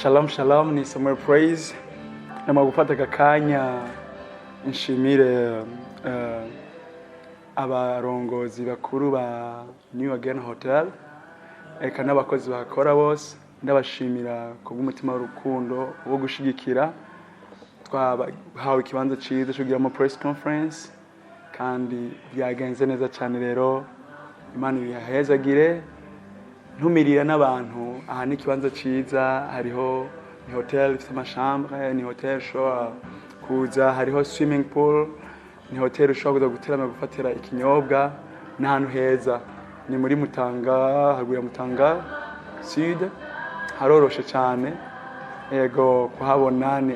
Shalom shalom, ni Samuel Praise. Nama gufata akanya nshimire abarongozi bakuru ba New Again Hotel eka n'abakozi bakora bose ndabashimira kubw'umutima w'urukundo wo gushigikira. Twahawe ikibanza ciza cyo kugira press conference kandi byagenze neza cyane. Rero Imana ibihezagire, ntumirira n'abantu. Aha ni ikibanza ciza, hariho ni hotel ifite amachambre, ni hotel ushobora kuza, hariho swimming pool, ni hotel ushobora kuza guterama gufatira ikinyobwa, n'ahantu heza. Ni muri Mutanga, haruguru ya Mutanga Sud, haroroshe cyane. Ego kuhabona ni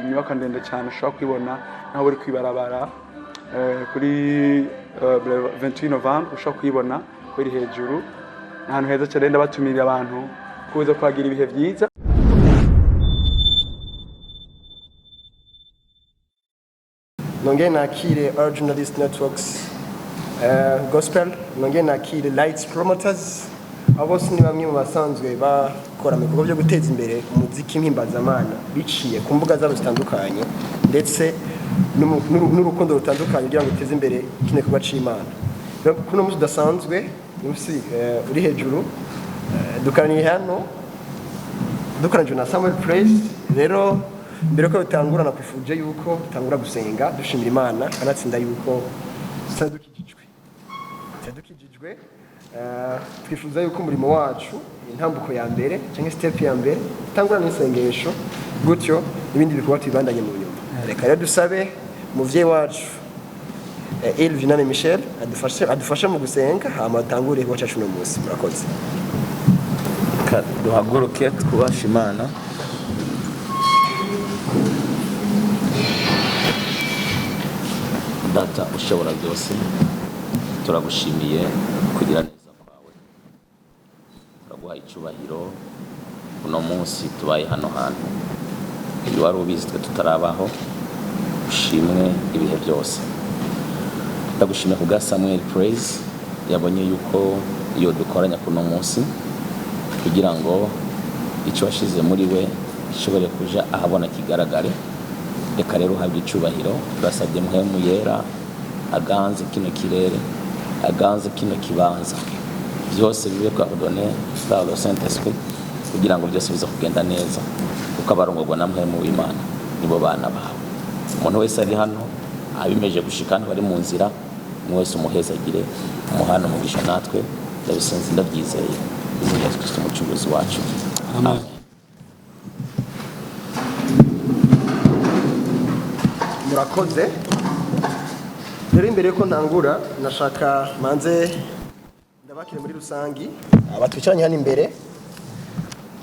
inyubako ndende cyane, ushobora kwibona naho uri kwibarabara kuri 28 Novembre, ushobora kwibona kuri hejuru. Ahantu heza cyane, ndabatumirira abantu kuza kwagira ibihe byiza. Nongeye nakire our journalist networks gospel, nongeye nakire lights promoters. Abose ni bamwe mu basanzwe bakora mu bikorwa byo guteza imbere umuziki mpimbaza biciye ku mbuga zabo zitandukanye, ndetse n'urukundo rutandukanye kugira ngo uteze imbere kine kuba c'Imana. Kuno muzi dasanzwe Mufise uri hejuru, dukoraniye hano dukoranye na Samuel Praise. Rero mbere ko bitangura nakwifuje yuko tangura gusenga dushimira Imana, kanatsinda yuko sadukijijwe twifuza yuko umurimo wacu intambuko ya mbere cyangwa step ya mbere tangura n'isengesho, gutyo ibindi bikorwa tubandanye mu nyuma. Reka rero dusabe muvyeyi wacu Ivya na Michel adufashe mu gusenga, hama tangure ko cyacu no munsi. Murakoze. Duhaguruke twubashe Imana. Data ushobora byose, turagushimiye kugira neza kwawe, turaguha icyubahiro uno munsi tubaye hano hantu. Iyo wari ubizi twe tutarabaho, ushimwe ibihe byose. Ndagushimiye kubwa Samuel Praise yabonye yuko iyo dukoranya kuno munsi kugira ngo icyo washize muri we gishobore kuja ahabona kigaragare. Reka rero uhabwe icyubahiro. Turasabye mpwemu yera aganze kino kirere, aganze kino kibanza, byose bibe coordonné par le Saint-Esprit kugira ngo byose bize kugenda neza, kuko abarongorwa na mpwemu w'Imana nibo bana bawe. Umuntu wese ari hano abimeje gushikana bari mu nzira, mwese umuhezagire, umuhano mugisha natwe. Ndabisenze ndabyizeye mu Yesu Kristo umucunguzi wacu. Amen. Murakoze. Rero imbere yuko ntangura nashaka manze ndabakire muri rusangi abatwicanye hano imbere.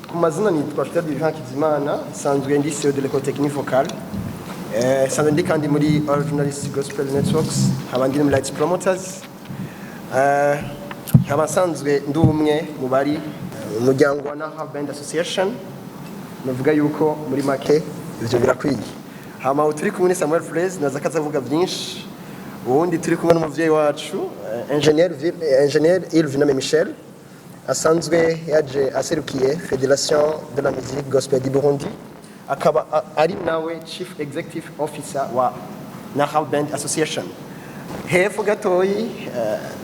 Ku mazina nitwa Ndufacom sanzwe ndi CEO de l'école technique vocale, sanzwe ndi kandi muri All Journalist Gospel Networks, abandi ni Lights Promoters. Abasanzwe ndi umwe mu bari umuryango wa Naha Band Association. Navuga yuko muri make ivyo birakwiye. Hama turi kumwe Samuel Praise naza kazavuga byinshi. Ubundi turi kumwe n'umuvyeyi wacu Engineer Ivya na Michel, asanzwe yaje aserukiye Federation de la Musique Gospel du Burundi, akaba ari nawe Chief Executive Officer wa Naha Band Association. Hepfo gatoyi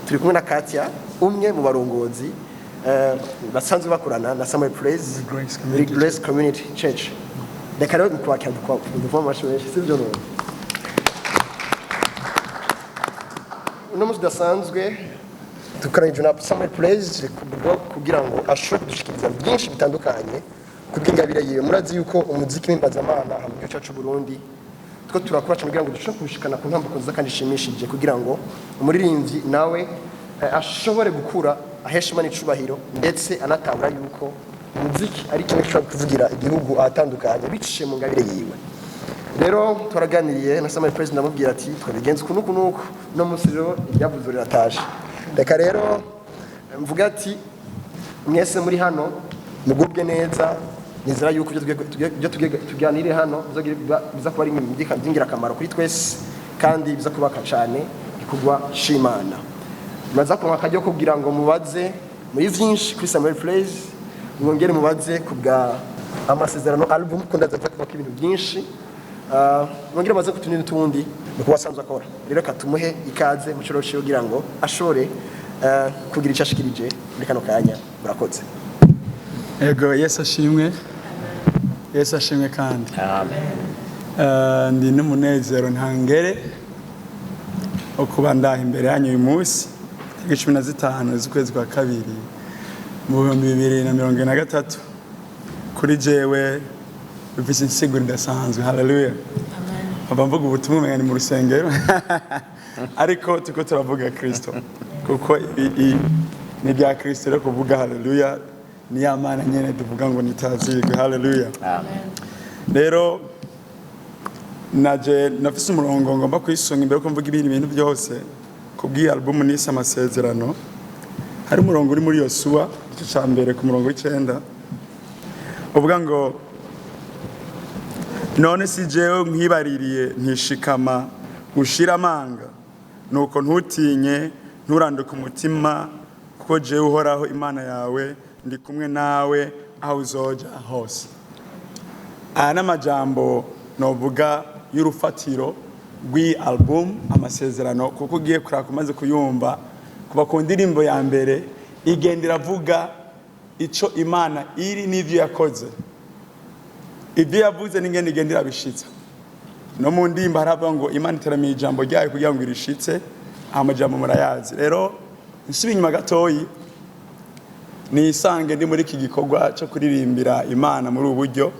turi kumwe na Katia, umwe mu barongozi basanzwe bakorana na Samuel Praise muri Grace Community Church. Reka rero kwakira amashusho sivyo no. Uno musi dasanzwe tukaranye na Samuel Praise kugira ngo ashobore dushikiriza byinshi bitandukanye kubw'ingabire yiwe. Murazi yuko umuziki w'imbazamana mu gihugu cyacu Burundi two turakora cyane kugira ngo dushobore kushikana ku ntambuko nziza kandi ishimishije, kugira ngo umuririmbyi nawe ashobore gukura ahesha Imana icubahiro, ndetse anatabura yuko umuziki ari kimwe cyo kuvugira igihugu atandukanye biciye mu ngabire yiwe. Rero turaganiriye na Samuel Praise ndamubwira ati twabigenze kunuku no munsi rero yavuze rirataje. Reka rero mvuga ati mwese muri hano mugubwe neza, nizera yuko byo tuganire hano biza kuba ari ingira akamaro kuri twese kandi biza kubaka cyane ikugwa shimana. Maza ko akajya kugira ngo mubaze muri byinshi kuri Samuel Praise, mwongere mubaze kubwa amasezerano album ko ndaza kuvuga ibintu byinshi nongera maze kutunira tundi nuko wasanzwe akora rero katumuhe ikaze mu cyo kugira ngo ashore kugira icyo ashikirije muri kano kanya murakoze. Ego Yesu ashimwe kandi ndi n'umunezero ntangere okuba ndaha imbere yanyu uyu munsi 15 z'ukwezi kwa kabiri mu 2023 kuri jewe bifise insiguro idasanzwe. Haleluya. Aba mvuga ubutumwa umenya ni mu rusengero ariko tuko turavuga Kristo kuko ni bya Kristo rero kuvuga haleluya ni ya mana nyene tuvuga ngo nitazirwe. Haleluya. Amen. Rero naje nafise umurongo ngomba kwisunga imbere ko mvuga ibintu byose kubwi album nise amasezerano. Hari umurongo uri muri Yosuwa igice ca mbere ku murongo w'9 uvuga ngo none si jewe nkwibaririye ntishikama gushira amanga nuko ntutinye nturanduka umutima kuko jewe uhoraho imana yawe ndi kumwe nawe aho uzoja hose. Aya n'amajambo novuga y'urufatiro rw'i album amasezerano kuko ugiye kuraka umaze kuyumva kuva ku ndirimbo ya mbere igenda iravuga ico imana iri n'ivyo yakoze, ibyo yavuze n'ingene igenda irabishitsa. No mu ndimba haravuga ngo imana iteramiye ijambo ryayo kugira ngo irishitse, amajambo murayazi. Rero nsubi inyuma gatoyi nisange ndi muri iki gikorwa cyo kuririmbira imana muri ubu buryo.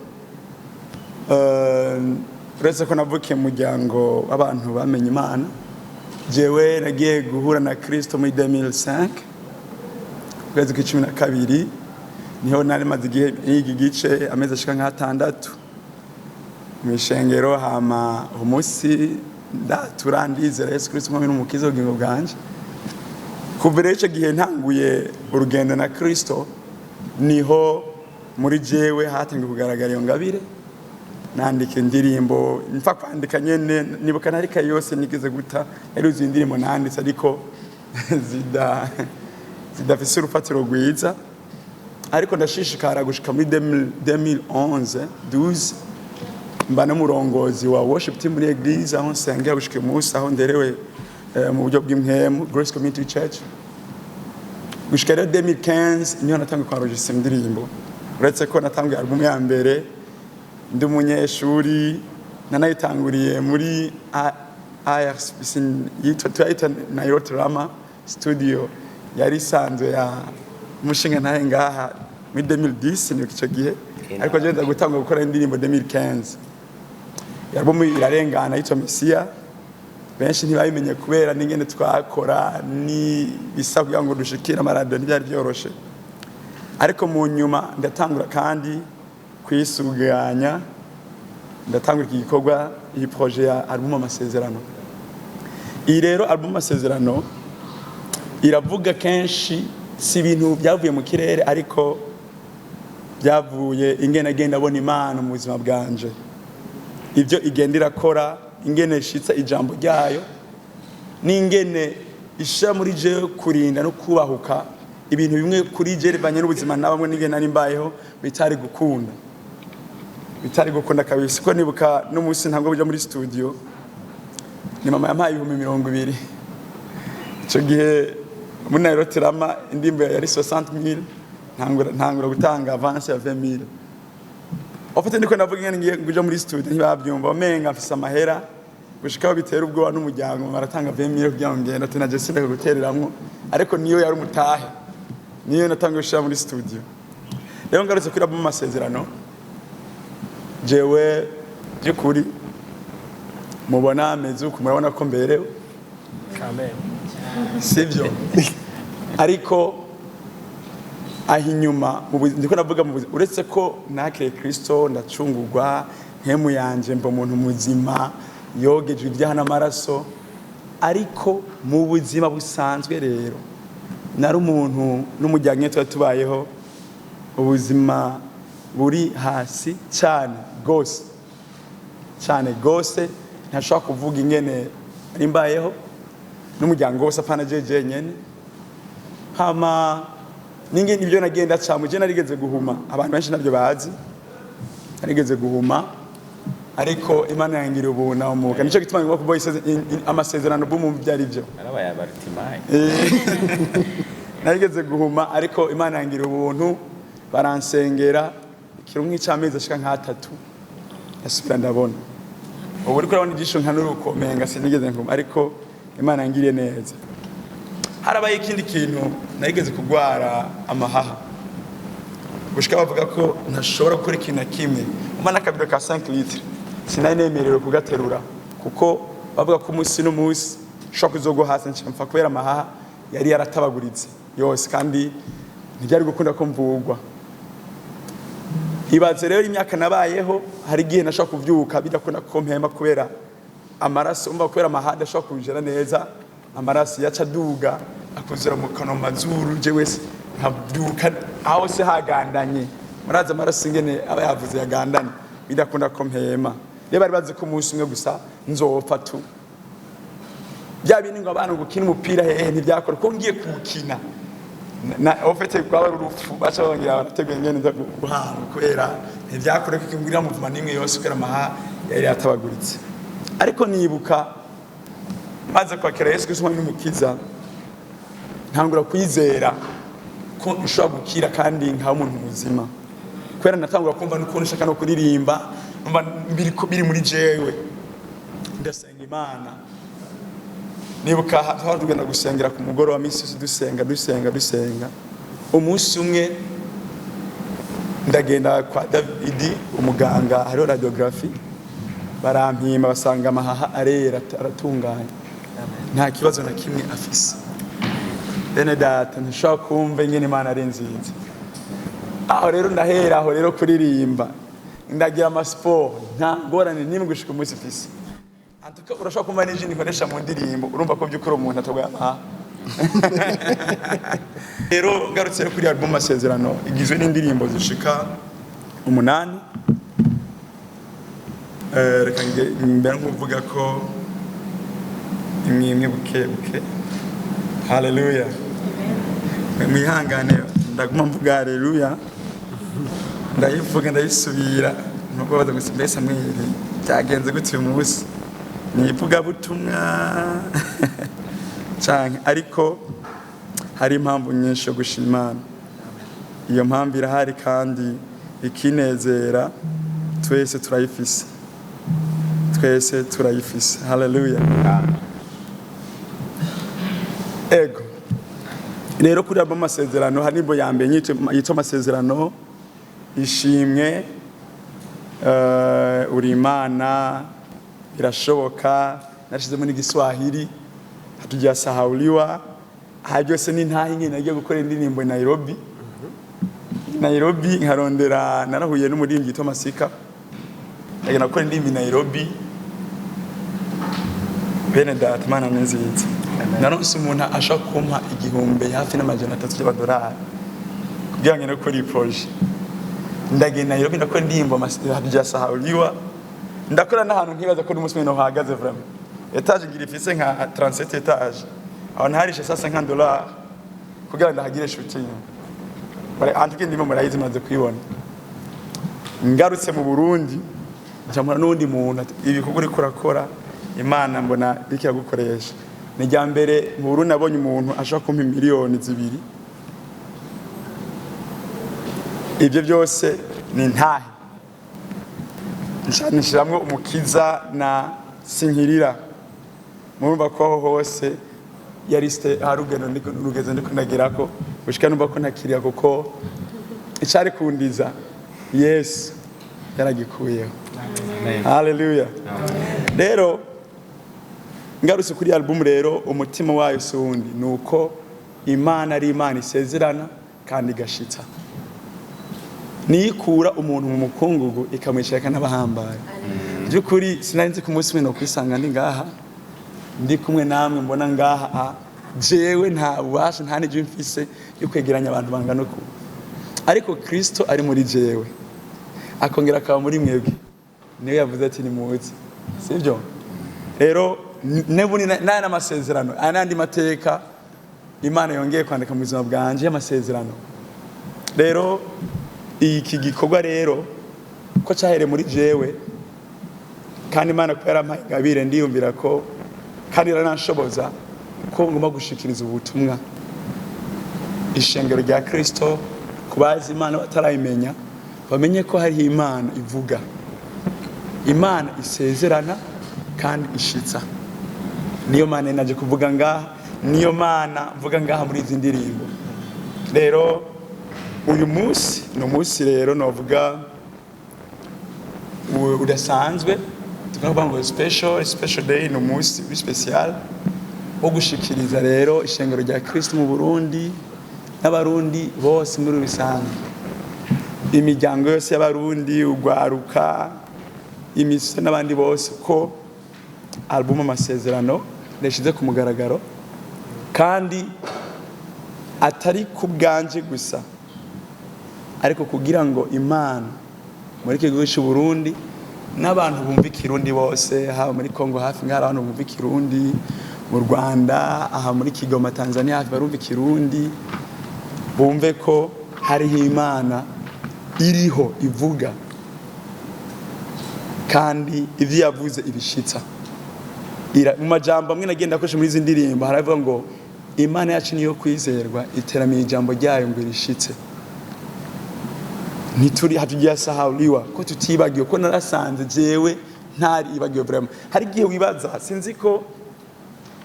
Uretse ko navukiye mu muryango w'abantu bamenye imana, jewe nagiye guhura na Kristo muri 2005 kwezi k'12 niho nari maze igihe y'igi gice amezi ashika nk'atandatu mwishengero. Hama umunsi turandizera Yesu Kristo mwami n'umukiza w'ubugingo bwanje. Kuva rero icyo gihe ntanguye urugendo na Kristo niho muri jewe hatangiye kugaragara iyo ngabire. Nandika indirimbo mfa kwandika nyene nibuka narika yose nigeze guta yaruzi indirimbo nanditse ariko zidafise urufatiro rwiza, ariko ndashishikara gushika muri 2011 mba n'umurongozi wa worship team muri eglise aho nsengera gushika umunsi aho nderewe mu buryo bw'impemu Grace Community Church. Gushika rero 2015 niho natangiye kwarujisa indirimbo. Uretse ko natangiye album ya mbere ndi umunyeshuri nanayitanguriye muri IRCC yitwa Nairobi Drama Studio yari sanzwe ya mushinga nahe ngaha muri 2010 ni icyo gihe, ariko je ndagutanga gukora indirimbo 2015. Album irarengana yitwa Mesiya, benshi ntibayimenye kubera n'ingene twakora ni bisabwa ngo dushikira amaradiyo ntibyari byoroshe, ariko mu nyuma ndatangura kandi kwisuganya ndatangura iki gikorwa iyi projet ya album amasezerano. Iyi rero album amasezerano iravuga kenshi si ibintu byavuye mu kirere, ariko byavuye ingene agenda abona imana mu buzima bwanje, ibyo igenda irakora, ingene ishitsa ijambo ryayo n'ingene isha muri je kurinda no kubahuka ibintu bimwe kuri je banye n'ubuzima nabamwe n'ingene nari mbayeho bitari gukunda kabisa. Ko nibuka n'umunsi ntabwo buja muri studio ni mama yampaye 20,000 icyo gihe muri Nairobi Drama indimbo yari 60,000 ntangura gutanga avance ya 20,000. Ofite ndiko navuga ingene ngiye kuja muri studio ntibabyumva omenga afise amahera gushikaho bitera ubwoba n'umuryango baratanga 20,000 kugira ngo ngenda tunaje sindaka gutereramwo, ariko niyo yari umutahe niyo natangiye gushira muri studio. Rero ngarutse kuri album amasezerano jewe by'ukuri mubona ameze uko murabona ko mberewe Amen. Sivyo ariko ahinyuma ndiko navuga uretse ko nakire Kristo ndacungurwa nkemu yanje mba umuntu muzima yogejwe ibyaha n'amaraso, ariko mu buzima busanzwe rero nari umuntu n'umujyanye tubayeho ubuzima buri hasi cyane gose ntashobora kuvuga ingene rimbayeho n'umuryango wose apana jeje nyene. Hama n'ingene ibyo nagenda camuje narigeze guhuma abantu benshi nabyo bazi narigeze guhuma ariko Imana yangiriye ubuntu umuka nico gituma ngo kuboye amasezerano bwo mu byari byo arabaye abaritimaye narigeze guhuma ariko Imana yangiriye ubuntu baransengera kirumwe cy'amezi ashika nk'atatu yasubira ndabona ubu uri kurabona igisho nka nuruko menga sinigeze nguma ariko Imana yangiriye neza. Harabaye ikindi kintu narigeze kugwara amahaha gushika bavuga ko ntashobora gukora ikintu na kimwe umana akabiro ka 5 litres sinari nemerewe kugaterura kuko bavuga ko umunsi n'umunsi shoko izogwa hasi ncamfa kubera amahaha yari yaratabaguritse yose kandi ntibyari gukunda ko mvugwa. Ibaze rero imyaka nabayeho hari igihe nashaka kuvyuka bidakunda ko mpema kubera amaraso umva kubera amahaha ashaka kujera neza amaraso yaca duga akuzura mu kanwa mazuru je wese nkabyuka aho se hagandanye muraza amaraso ingene aba yavuze yagandanye bidakunda ko mpema rero bari bazi ko umunsi umwe gusa nzopfa tu bya bintu ngo abantu gukina umupira hehe ntibyakora ko ngiye kuwukina na ofete kwa rurufu bacha bongera barateguye ngene nza guhanga kubera ntibyakora ko kimbwira muvuma nimwe yose kwera amaha yari yatabaguritse ariko nibuka maze kwakira Yesu Kristo n'umukiza ntangura kwizera ko ushobora gukira kandi nka umuntu muzima kwera natangura kumva nuko nshaka no kuririmba numva biri muri jewe ndasenga Imana nibuka tugenda gusengera ku mugoro wa misi dusenga umunsi umwe ndagenda kwa David umuganga hariho radiography barampima basanga amahaha arera aratunganye nta kibazo na kimwe afise bene data nshaka kumva ingene Imana ari nziza aho rero ndahera aho rero kuririmba ndagira amasport nta ngorane nimwe gushika umunsi fisi antuka urashaka kumva n'ije nikoresha mu ndirimbo urumva ko byukuri umuntu atogwa amaha rero garutse kuri album Amasezerano igizwe n'indirimbo zishika 8 reka mbere nkuvuga ko imwe buke haleluya mwihangane ndaguma mvuga haleluya ndayivuga ndayisubira nuko baza gusimbira Samuel cyagenze gute uyu munsi nivuga butumwa cyane ariko hari impamvu nyinshi yo gushimana iyo mpamvu irahari kandi ikinezera twese turayifise haleluya ego rero kuri abo Amasezerano hanibo yambe yitwa Amasezerano ishimwe uri Imana birashoboka nashizemo n'igiswahili hatujya sahauliwa byose ni ntahinge nagiye gukora indirimbo i Nairobi nkarondera narahuye n'umuririmbyi yitwa Masika agena gukora indirimbo i Nairobi bene data Imana nziza naronse umuntu ashaka kumpa igihumbi hafi n'amajana 3 y'amadolari kugira ngo nakore project ndagenda Nairobi ndakora indirimbo hatujya sahauliwa ndakora n'ahantu nkibaza ko n'umunsi no hagaze vraiment etage ngira ifise nka 37 etage aho naharishe sasa $50 kugira ndahagire shooting bari antike ndimo murayizi maze kwibona ngarutse mu Burundi njamura n'undi muntu ibikorwa uri kurakora Imana mbona biki yagukoresha nejya mbere mu Burundi nabonye umuntu ashaka kumpa miliyoni 2 ibyo byose ni ntahe nishiramwe umukiza na sinkirira murumva ko hose yari harugendo rugeze ndikunagerako gushika numva ko ntakiriya kuko icari kundiza Yesu yaragikuyeho haleluya rero ngarutse kuri album rero umutima wayo sundi nuko Imana ari Imana isezerana kandi igashitsa nikura umuntu mu mukungugu ikamwishaka n'abahambaye byukuri sinarinzi ku munsi no kwisanga ndi ngaha ndi kumwe namwe mbona ngaha jewe nta ubasha nta n'ije mfise yo kwegeranya abantu bangana uko ariko Kristo ari muri jewe akongera akaba muri mwebwe niwe yavuze ati ni muzi sivyo rero nebuni nana amasezerano anandi mateka Imana yongeye kwandika mu buzima bwanje y'amasezerano rero iki gikorwa rero ko cyahereye muri jewe kandi Imana ko yarampaye ingabire ndiyumvira ko kandi irananshoboza ko ngomba gushikiriza ubutumwa ishengero rya Kristo kubazi Imana batarayimenya bamenye ko hari Imana ivuga, Imana isezerana kandi ishitsa. Niyo Mana naje kuvuga ngaha, niyo Mana mvuga ngaha muri izi ndirimbo. Rero uyu munsi no munsi rero novuga udasanzwe, tukavuga ngo special day, no munsi special wo gushikiriza rero ishengero rya Kristo mu Burundi n'abarundi bose muri rusange, imiryango yose y'abarundi, ugwaruka, imise n'abandi bose, ko album AMASEZERANO neshize ku mugaragaro kandi atari ku bwanje gusa, ariko kugira ngo Imana muri iki gihugu cy'u Burundi n'abantu bumva Ikirundi bose, haba muri Kongo hafi ngara abantu bumva Ikirundi, mu Rwanda aha muri Kigoma Tanzania hafi barumva Ikirundi, bumve ko hariho Imana iriho ivuga kandi ivyo yavuze ibishitsa. Mu majambo amwe nagenda akoresha muri izi ndirimbo haravuga ngo Imana yacu niyo kwizerwa, iterambere ijambo ryayo ngo rishitse. Ntituri hatugiye sahauliwa ko tutibagiwe, ko narasanze jewe ntari ibagiwe vraiment. Hari gihe wibaza sinzi ko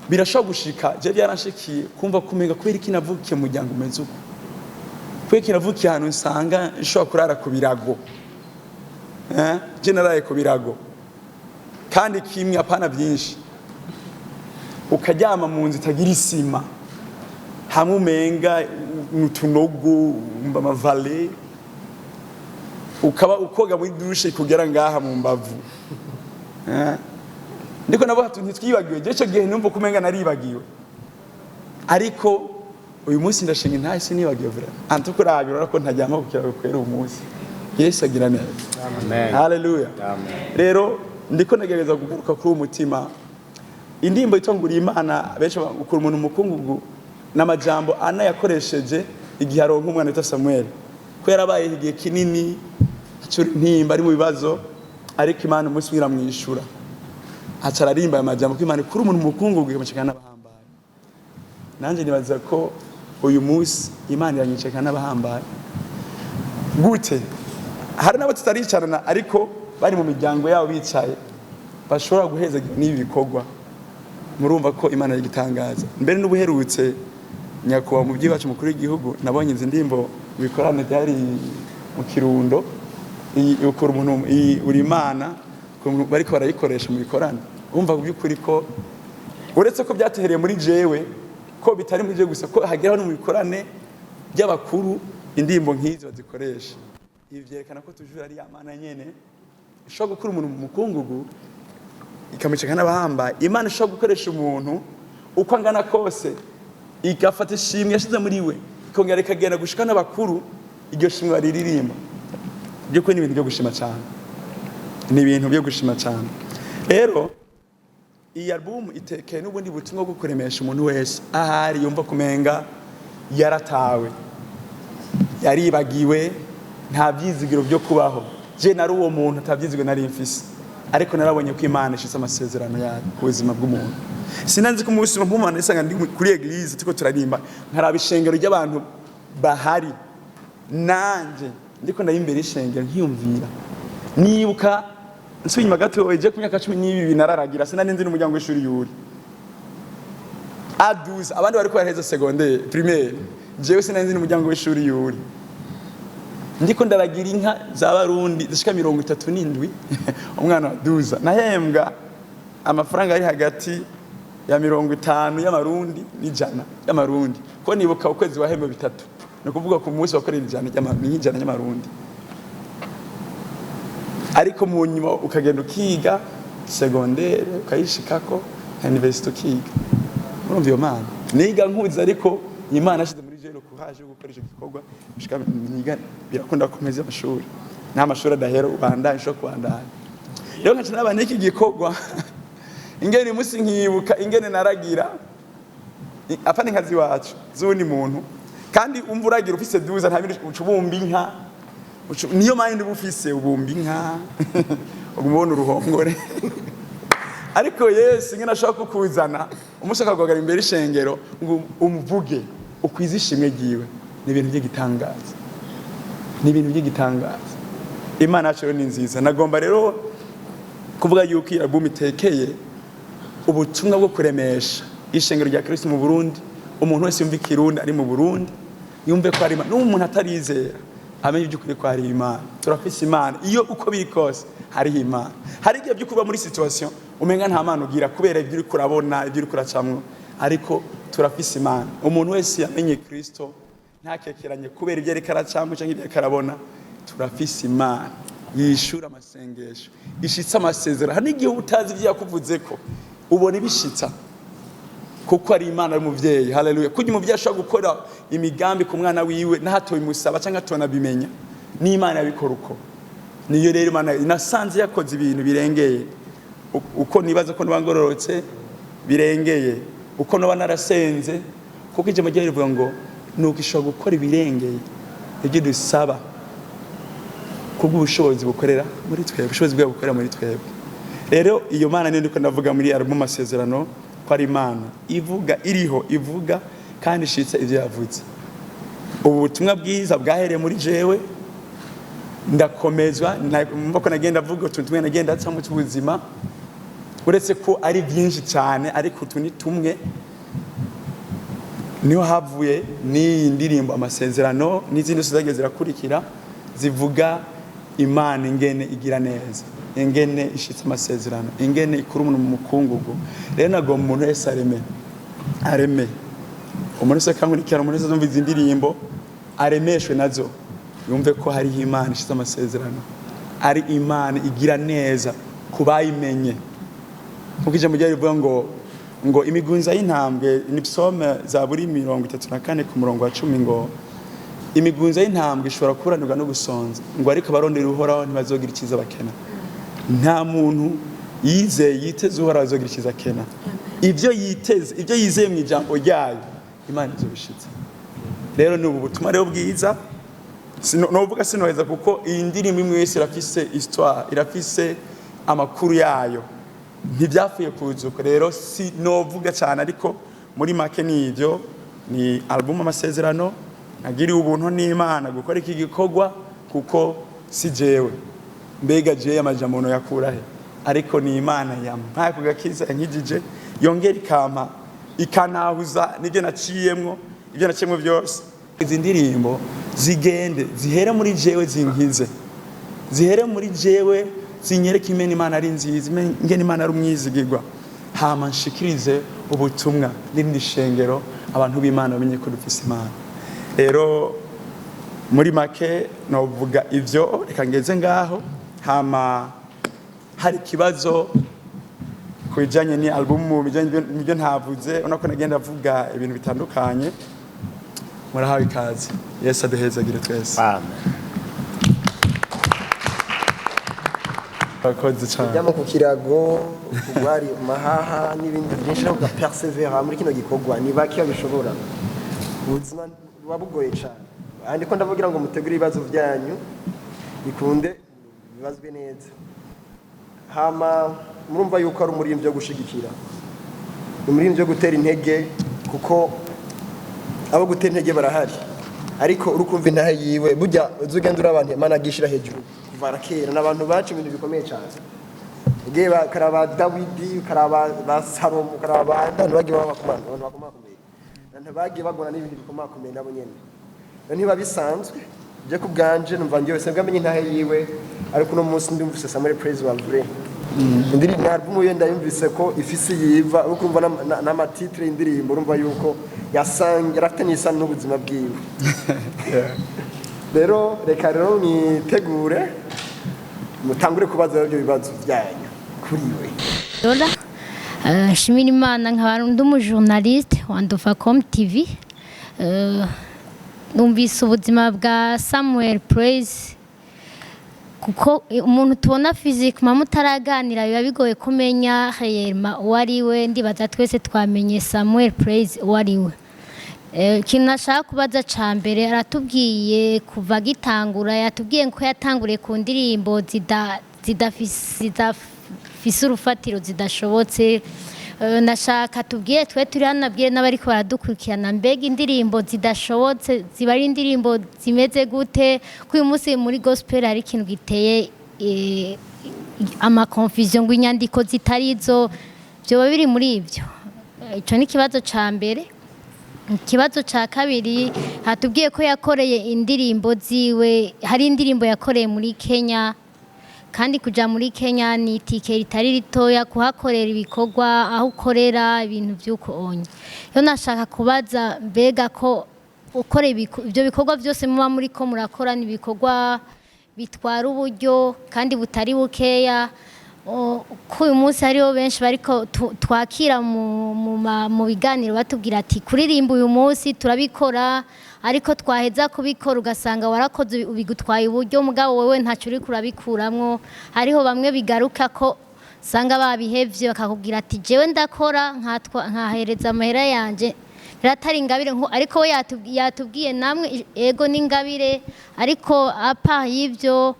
birashobora gushika, je byaranshikiye kumva kumenga kubera iki navukiye mu muryango umeze uko, kubera iki navukiye ahantu nsanga nshobora kurara ku birago, je naraye ku birago kandi kimwe apana byinshi, ukaryama mu nzu itagira isima, hamwe umenga n'utunogo amavale, ukaba ukoga muri dushe kugera ngaha mu mbavu. Ndiko nabo ntitwibagiwe, je cyo gihe numva kumenga naribagiwe, ariko uyu munsi ndashinga ntaye sinibagiwe vira antukurabira ko ntajyama kukira kwera uyu munsi. Yesu agira neza, amen, haleluya, amen. Rero ndiko nagereza kugaruka kuri umutima, indimbo itonguriye Imana benshi ukura umuntu mukungugu n'amajambo ana yakoresheje igihe aronka umwana wita Samuel, ko yarabaye igihe kinini ntimba ari mu bibazo, ariko Imana umunsi iramwishura aca ararimba amajambo ko Imana kuri umuntu mukungugu ikamukeka n'abahambaye. Nanje nibaza ko uyu munsi Imana iranyiceka n'abahambaye gute. Hari nabo tutaricarana ariko bari mu miryango yabo bicaye bashobora guheza n'ibi bikorwa. Murumva ko Imana yigitangaza. Mbere n'ubuherutse nyakuba mu byiwacu mukuru w'igihugu nabonye izi ndimbo bikorane byari mu Kirundo, ukora umuntu uri Imana bariko barayikoresha mu bikorane. Umva by'ukuri ko uretse ko byatehereye muri jewe, ko bitari muri je gusa, ko hageraho no mu bikorane by'abakuru indimbo nk'izi bazikoresha. Ibi byerekana ko tujura ari Imana nyene ishobora gukura umuntu mu mukungugu ikamukeka n'abahamba. Imana ishobora gukoresha umuntu uko angana kose, igafata ishimwe yashize muri we ikongera ikagenda gushika n'abakuru, iryo shimwe bariririmba. Byo ko ni ibintu byo gushima cyane, ni ibintu byo gushima cyane. Rero iyi album itekeye n'ubundi butumwa bwo kuremesha umuntu wese ahari yumva kumenga yaratawe, yaribagiwe, nta byizigiro byo kubaho. Je nari uwo muntu atabyizigiro nari mfise, ariko narabonye ko Imana ishitse amasezerano yayo ku buzima bw'umuntu. Sinanzi ko umunsi w'Imana isanga ndi kuri eglise tuko turarimba nkaraba ishengero ry'abantu bahari, nanje ndiko ndari imbere ishengero nkiyumvira, nibuka nsubiye inyuma gato je ku myaka 12 nararagira, sinari nzi n'umuryango w'ishuri yuri A12, abandi bari ko baraheza secondaire primaire, jewe sinari nzi n'umuryango w'ishuri yuri. Ndiko ndaragira inka z'abarundi zishika 37 umwana wa 12 nahembwa amafaranga ari hagati ya 50 y'amarundi n'ijana y'amarundi, ko nibuka ukwezi wahembe 3, no kuvuga ku munsi wakorera ijana y'amarundi. Ariko mu nyuma ukagenda ukiga secondaire ukayishikako university ukiga. Urumva iyo Mana niga nkuza, ariko Imana ashize muri jero kuhaje gukoresha igikorwa bishika niga birakunda komeza amashuri, nta mashuri adahera ubandanye sho kwandanya. Rero nkaca nabanye iki gikorwa ingene musi nkibuka ingene naragira apana inkazi wacu zundi muntu, kandi umva uragira ufise 12 nta bintu ucubumba inka niyo mayindi bufise ubumbi nka ugumubona uruhongore ariko Yesu ngena ashaka kukuzana umushaka kugagara imbere ishengero ngo umuvuge ukwiza ishimwe giwe ni ibintu by'igitangaza Imana yacu ni nziza nagomba rero kuvuga yuko iyi album itekeye ubutumwa bwo kuremesha ishengero rya Kristo mu Burundi umuntu wese yumva Ikirundi ari mu Burundi yumve ko ari Imana n'umuntu atarizera amenye by'ukuri ko ari Imana turafise Imana iyo uko biri kose hari Imana hari igihe by'ukuba muri situation umenga nta Mana ugira kubera ibyo uri kurabona ibyo uri kuracamwo ariko turafise Imana umuntu wese yamenye Kristo ntakekeranye kubera ibyo ari karacamwe cyangwa ibyo karabona turafise Imana yishura amasengesho ishitsa amasezerano hari igihe utazi ibyo yakuvuze ko ubona ibishitsa kuko ari Imana y'umuvyeyi haleluya kujya umuvyeyi ashobora gukora imigambi ku mwana wiwe ntatoye musaba cyangwa tona bimenya ni Imana yabikora uko niyo rero Imana inasanze yakoze ibintu birengeye uko nibaza ko nibangororotse birengeye uko no banarasenze kuko ije mu gihe rivuga ngo nuko ishobora gukora ibirengeye ibyo dusaba kubwo ubushobozi bukorera muri twebwe ubushobozi bwa bukorera muri twebwe rero iyo Mana niyo ndiko ndavuga muri album Amasezerano ko ari Imana ivuga iriho ivuga kandi ishitse ivyo yavuze ubu butumwa bwiza bwahereye muri jewe ndakomezwa mbako nagenda vuga utuntu nagenda atsa mu tubuzima uretse ko ari byinshi cyane ariko tuni tumwe niho havuye ni ndirimbo Amasezerano n'izindi zizageze zirakurikira zivuga Imana ingene igira neza ingene ishitse amasezerano ingene ikuru umuntu mu mukungugu rero nagomba umuntu wese areme umuntu wese kankurikira umuntu wese azumva izi ndirimbo aremeshwe nazo yumve ko hari Imana ishitse amasezerano ari Imana igira neza kubayimenye kuko ije mu gihe rivuga ngo imigunza y'intambwe ni psaume za buri 34 ku murongo wa 10 ngo imigunza y'intambwe ishobora kuranirwa no gusonza ngo ariko barondera uhoraho ntibazogira ikiza bakena nta muntu yiteze uhoraho azogira ikiza kena ibyo yizeye mu ijambo ryayo Imana izobishitse rero ni ubu butumwa rero bwiza novuga sinoheza kuko iyi ndirimbo imwe yose irafise histoire irafise amakuru yayo ntibyapfuye kuzuka rero si novuga cyane ariko muri make nivyo ni album Amasezerano nagiriye ubuntu n'Imana gukora iki gikorwa kuko si jewe mbega je amajambo no yakurahe ariko ni Imana yampaye kugakiza yankijije yongera ikanahuza nibyo naciyemwo ibyo naciyemwo byose izi ndirimbo zigende zihere muri jewe zinkize zihere muri jewe zinyereka imena Imana ari nziza ingene Imana ari umwizigirwa hama nshikirize ubutumwa n'indi shengero abantu b'Imana bamenye ko dufise Imana rero muri make novuga ivyo reka ngeze ngaho hama hari kibazo kujanye ni album bijanye n'ibyo ntavuze unako nagenda avuga ibintu bitandukanye murahawe ikaze Yesu aduhezagire twese amen bakoze cyane bijyamo ku kirago kugwari mahaha n'ibindi byinshi no persevera muri kino gikorwa ni baki babishobora ubuzima wabugoye cyane andi ko ndavugira ngo mutegure ibibazo byanyu bikunde bibazwe neza hama murumva yuko ari umuririmbyi wo gushigikira umuririmbyi wo gutera intege kuko abo gutera intege barahari ariko urukumva intahe yiwe burya uzugenda urabantu Imana agishira hejuru kuva kera n'abantu bacu ibintu bikomeye cyane igihe karaba Dawidi karaba Salomo karaba abantu bagiye babakomana abantu bakomakomeye abantu bagiye bagona n'ibintu bikomakomeye nabo nyene niba bisanzwe je kubganje numva ngiye wese bwamenye intahe yiwe ariko no munsi Mufise Samuel Praise wa vrai indiri album yo ndayumvise ko ifisi yiva ukumva n'amatitre y'indirimbo urumva yuko yasangira afitanye isano n'ubuzima bwiwe rero reka rero nitegure mutangure kubaza ibyo bibazo byanyu kuri we Dola shimira Imana nkaba ndi umujournaliste wa Ndufacom TV numvise ubuzima bwa Samuel Praise kuko umuntu tubona physiquement mutaraganira biba bigoye kumenya réellement wari we ndibaza twese twamenye Samuel Praise wari we ikintu nashaka kubaza ca mbere aratubwiye kuva gitangura yatubwiye ko yatanguriye ku ndirimbo zidafise urufatiro zidashobotse. Nashaka tubwiye twe turi hano nabwiye n'abariko baradukurikirana mbega indirimbo zidashobotse ziba ari indirimbo zimeze gute ko uyu munsi muri gospel hari ikintu giteye ama confusion ngo inyandiko zitarizo byoba biri muri ivyo. Ico ni kibazo ca mbere. Ikibazo ca kabiri hatubwiye ko yakoreye indirimbo ziwe, hari indirimbo yakoreye muri Kenya, kandi kuja muri Kenya ni itike ritari ritoya kuhakorera ibikorwa aho ukorera ibintu by'uko onye. Yo nashaka kubaza mbega ko ukore ibyo bikorwa byose muba muri ko murakora ni ibikorwa bitwara uburyo kandi butari bukeya. Ko uyu munsi hariho benshi bariko twakira mu biganiro batubwira ati kuririmba uyu munsi turabikora, ariko twaheza kubikora ugasanga warakoze ubigutwaye uburyo mugabo wewe ntacyo uri kurabikuramwo. Hariho bamwe bigaruka ko sanga babihevye bakakubwira ati jewe ndakora nkahereza amahera yanje ratari ingabire ariko we yatubwiye namwe ego n'ingabire, ariko apa y'ivyo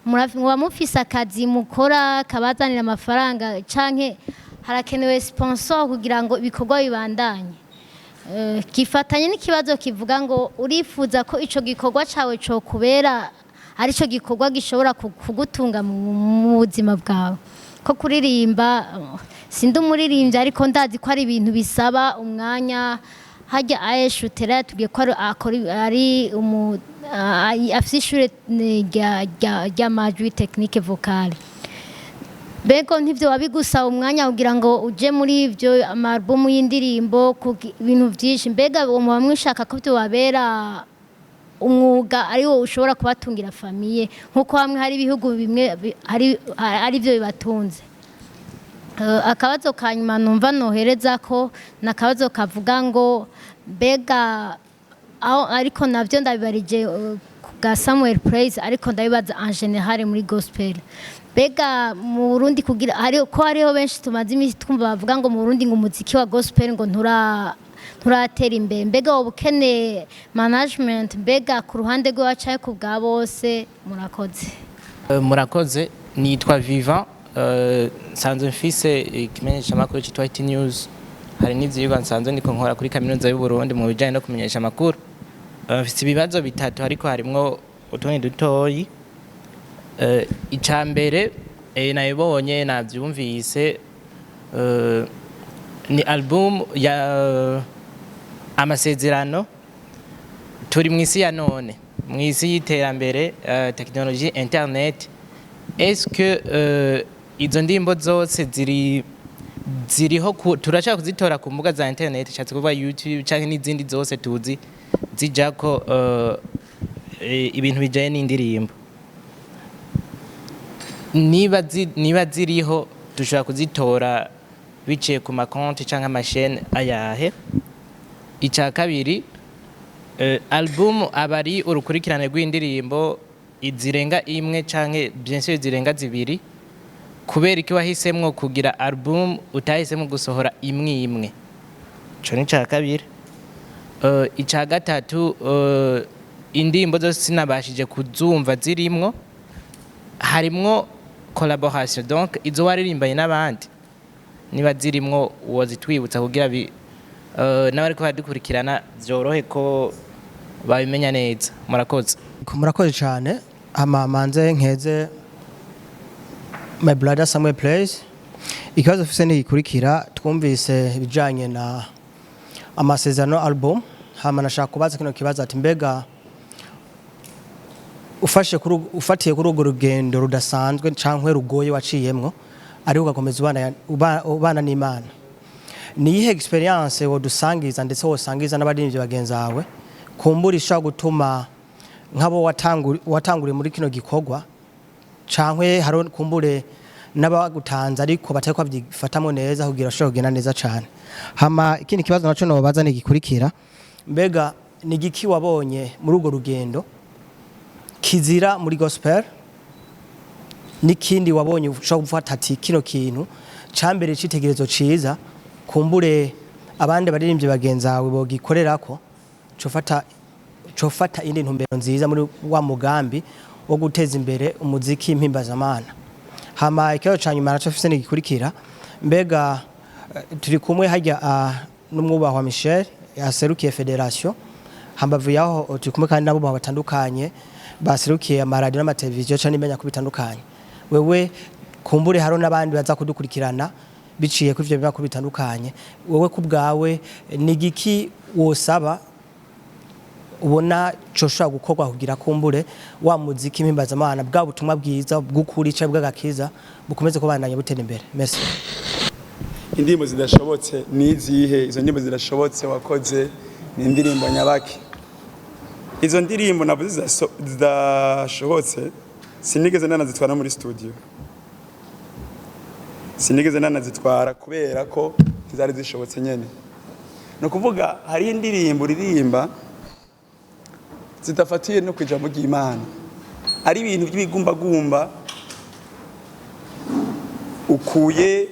muba mufise akazi mukora kabazanira amafaranga canke harakenewe sponsor kugira ngo ibikorwa bibandanye. Kifatanye n'ikibazo kivuga ngo urifuza ko ico gikorwa cawe cyo kubera ari cyo gikorwa gishobora kugutunga mu buzima bwawe. Ko kuririmba sindi umuririmbyi ariko ndazi ko ari ibintu bisaba umwanya. Hajya ayeshutera tugiye ko ari afise ishure ry'amajwi technique vocale. Bego ntivyo wabigusaba umwanya kugira ngo uje muri ivyo amarubumu y'indirimbo ibintu vyinshi. Mbega muba mwishaka ko byo wabera umwuga ari wo ushobora kubatungira famiye nkuko hamwe hari ibihugu bimwe ari byo bibatunze. Akabazo kanyuma numva nohereza ko nakabazo kavuga ngo mbega aho ariko navyo ndabibarije bwa Samuel Praise, ariko ndabibaza en general muri gospel. Mbega mu Burundi kugira hariho benshi tumaze imisi twumva bavuga ngo mu Burundi ngo umuziki wa gospel ngo nturatera imbere. Mbega ubukene management mbega ku ruhande rw'abacaye ku bwa bose murakoze. Murakoze, nitwa Vivant, nsanzwe mfise ikimenyesha makuru cyitwa IT News. Hari n'ivyigwa nsanzwe ndiko nkora kuri kaminuza y'u Burundi mu bijanye no kumenyesha makuru. Mfise ibibazo bitatu ariko harimwo utundi dutoyi. Icambere nayibonye navyumvise ni album ya AMASEZERANO. Turi mw'isi ya none, mw'isi y'iterambere, technologie, internet. Est-ce que izo ndimbo zose ziriho turashaka kuzitora ku mbuga za internet, cyatse kuva YouTube canke n'izindi zose tuzi zijako ibintu bijaye n'indirimbo? Niba ziriho dushobora kuzitora biciye ku makonti canke amashene ayahe? Ica kabiri, album abari urukurikirane rw'indirimbo izirenga imwe canke bien sûr zirenga zibiri, kubera iki wahisemwo kugira album utahisemwo gusohora imwe imwe? Ico ni ca kabiri. Ica gatatu, indimbo zose sinabashije kuzumva zirimwo, harimwo collaboration, donc izo waririmbanye n'abandi niba zirimwo wozitwibutsa kugira n'abariko badukurikirana byorohe ko babimenya neza. Murakoze. Murakoze cyane. Manze nkeze my brother Samuel Praise. Ikibazo ufise ni ikurikira, twumvise ibijanye na AMASEZERANO album, hama nashaka kubaza kino kibazo ati mbega ufatiye kuri urwo rugendo rudasanzwe cankwe rugoye waciyemwo ari ugakomeza ubana n'Imana, ni iyihe experience wodusangiza ndetse wosangiza n'abaririmbyi bagenzi bawe kumbura ishaka gutuma nk'abo watanguriye muri kino gikorwa cankwe haro kumbure n'abagutanze ariko batari kwabyifatamo neza kugira ashobora kugenda neza cyane? Hama ikindi kibazo naco nobaza ni gikurikira, mbega ni giki wabonye muri urwo rugendo kizira muri gospel, n'ikindi wabonye ushobora gufata ati kino kintu cambere citegerezo ciza kumbure abandi baririmbyi bagenzawe bogikorerako cofata indi ntumbero nziza muri wa mugambi wo guteza imbere umuziki mpimbazamana. Hama ikibazo ca nyuma naco fise nigikurikira, mbega turi kumwe hajya n'umwubahwa Michel yaserukiye federation, hambavu yaho turi kumwe kandi nabo batandukanye baserukiye amaradiyo n'amateleviziyo cyane imenya ko bitandukanye. Wewe kumbure haro n'abandi baza kudukurikirana biciye ku ivyo biba ko bitandukanye, wewe kubgawe nigiki wosaba ubona coshobora gukorwa kugira kumbure wa muziki mpimbazamana bwa butumwa bwiza bw'ukuri cyo bw'agakiza bukomeze kubandanya butera imbere? Merci. Indirimbo zidashobotse nizihe? Izo ndirimbo zidashobotse wakoze ni indirimbo nyabaki? Izo ndirimbo navuze zidashobotse sinigeze nanazitwara muri studio, sinigeze nanazitwara kubera ko zari zishobotse nyene. No kuvuga hari indirimbo uririmba zidafatiye no kwijambo ry'Imana, ari ibintu by'ibigumbagumba ukuye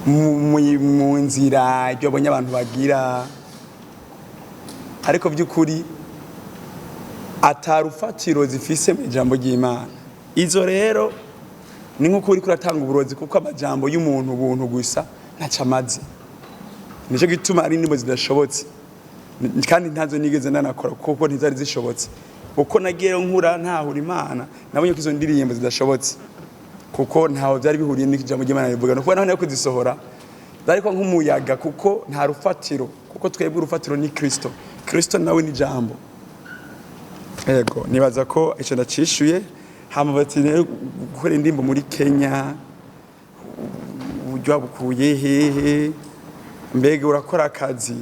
mu nzira ibyo abonye abantu bagira, ariko by'ukuri atarufatiro zifise mu ijambo ry'Imana. Izo rero ni nkuko uri kuratanga uburozi, kuko amajambo y'umuntu ubuntu gusa ntacamaze. Nico gituma ari indirimbo zidashobotse kandi ntazo nigeze nanakora kuko ntizari zishobotse. Uko nagiye nkura ntahura Imana nabonye ko izo ndirimbo zidashobotse kuko ntaho byari bihuriye n'ijambo ry'Imana rivuga. No kuba naho nako zisohora ariko nk'umuyaga, kuko nta rufatiro, kuko twebwe urufatiro ni Kristo. Kristo nawe ni jambo. Yego, nibaza ko ico ndacishuye. Hama bati gukora indirimbo muri Kenya uburyo bukuye hehe? Mbega urakora akazi?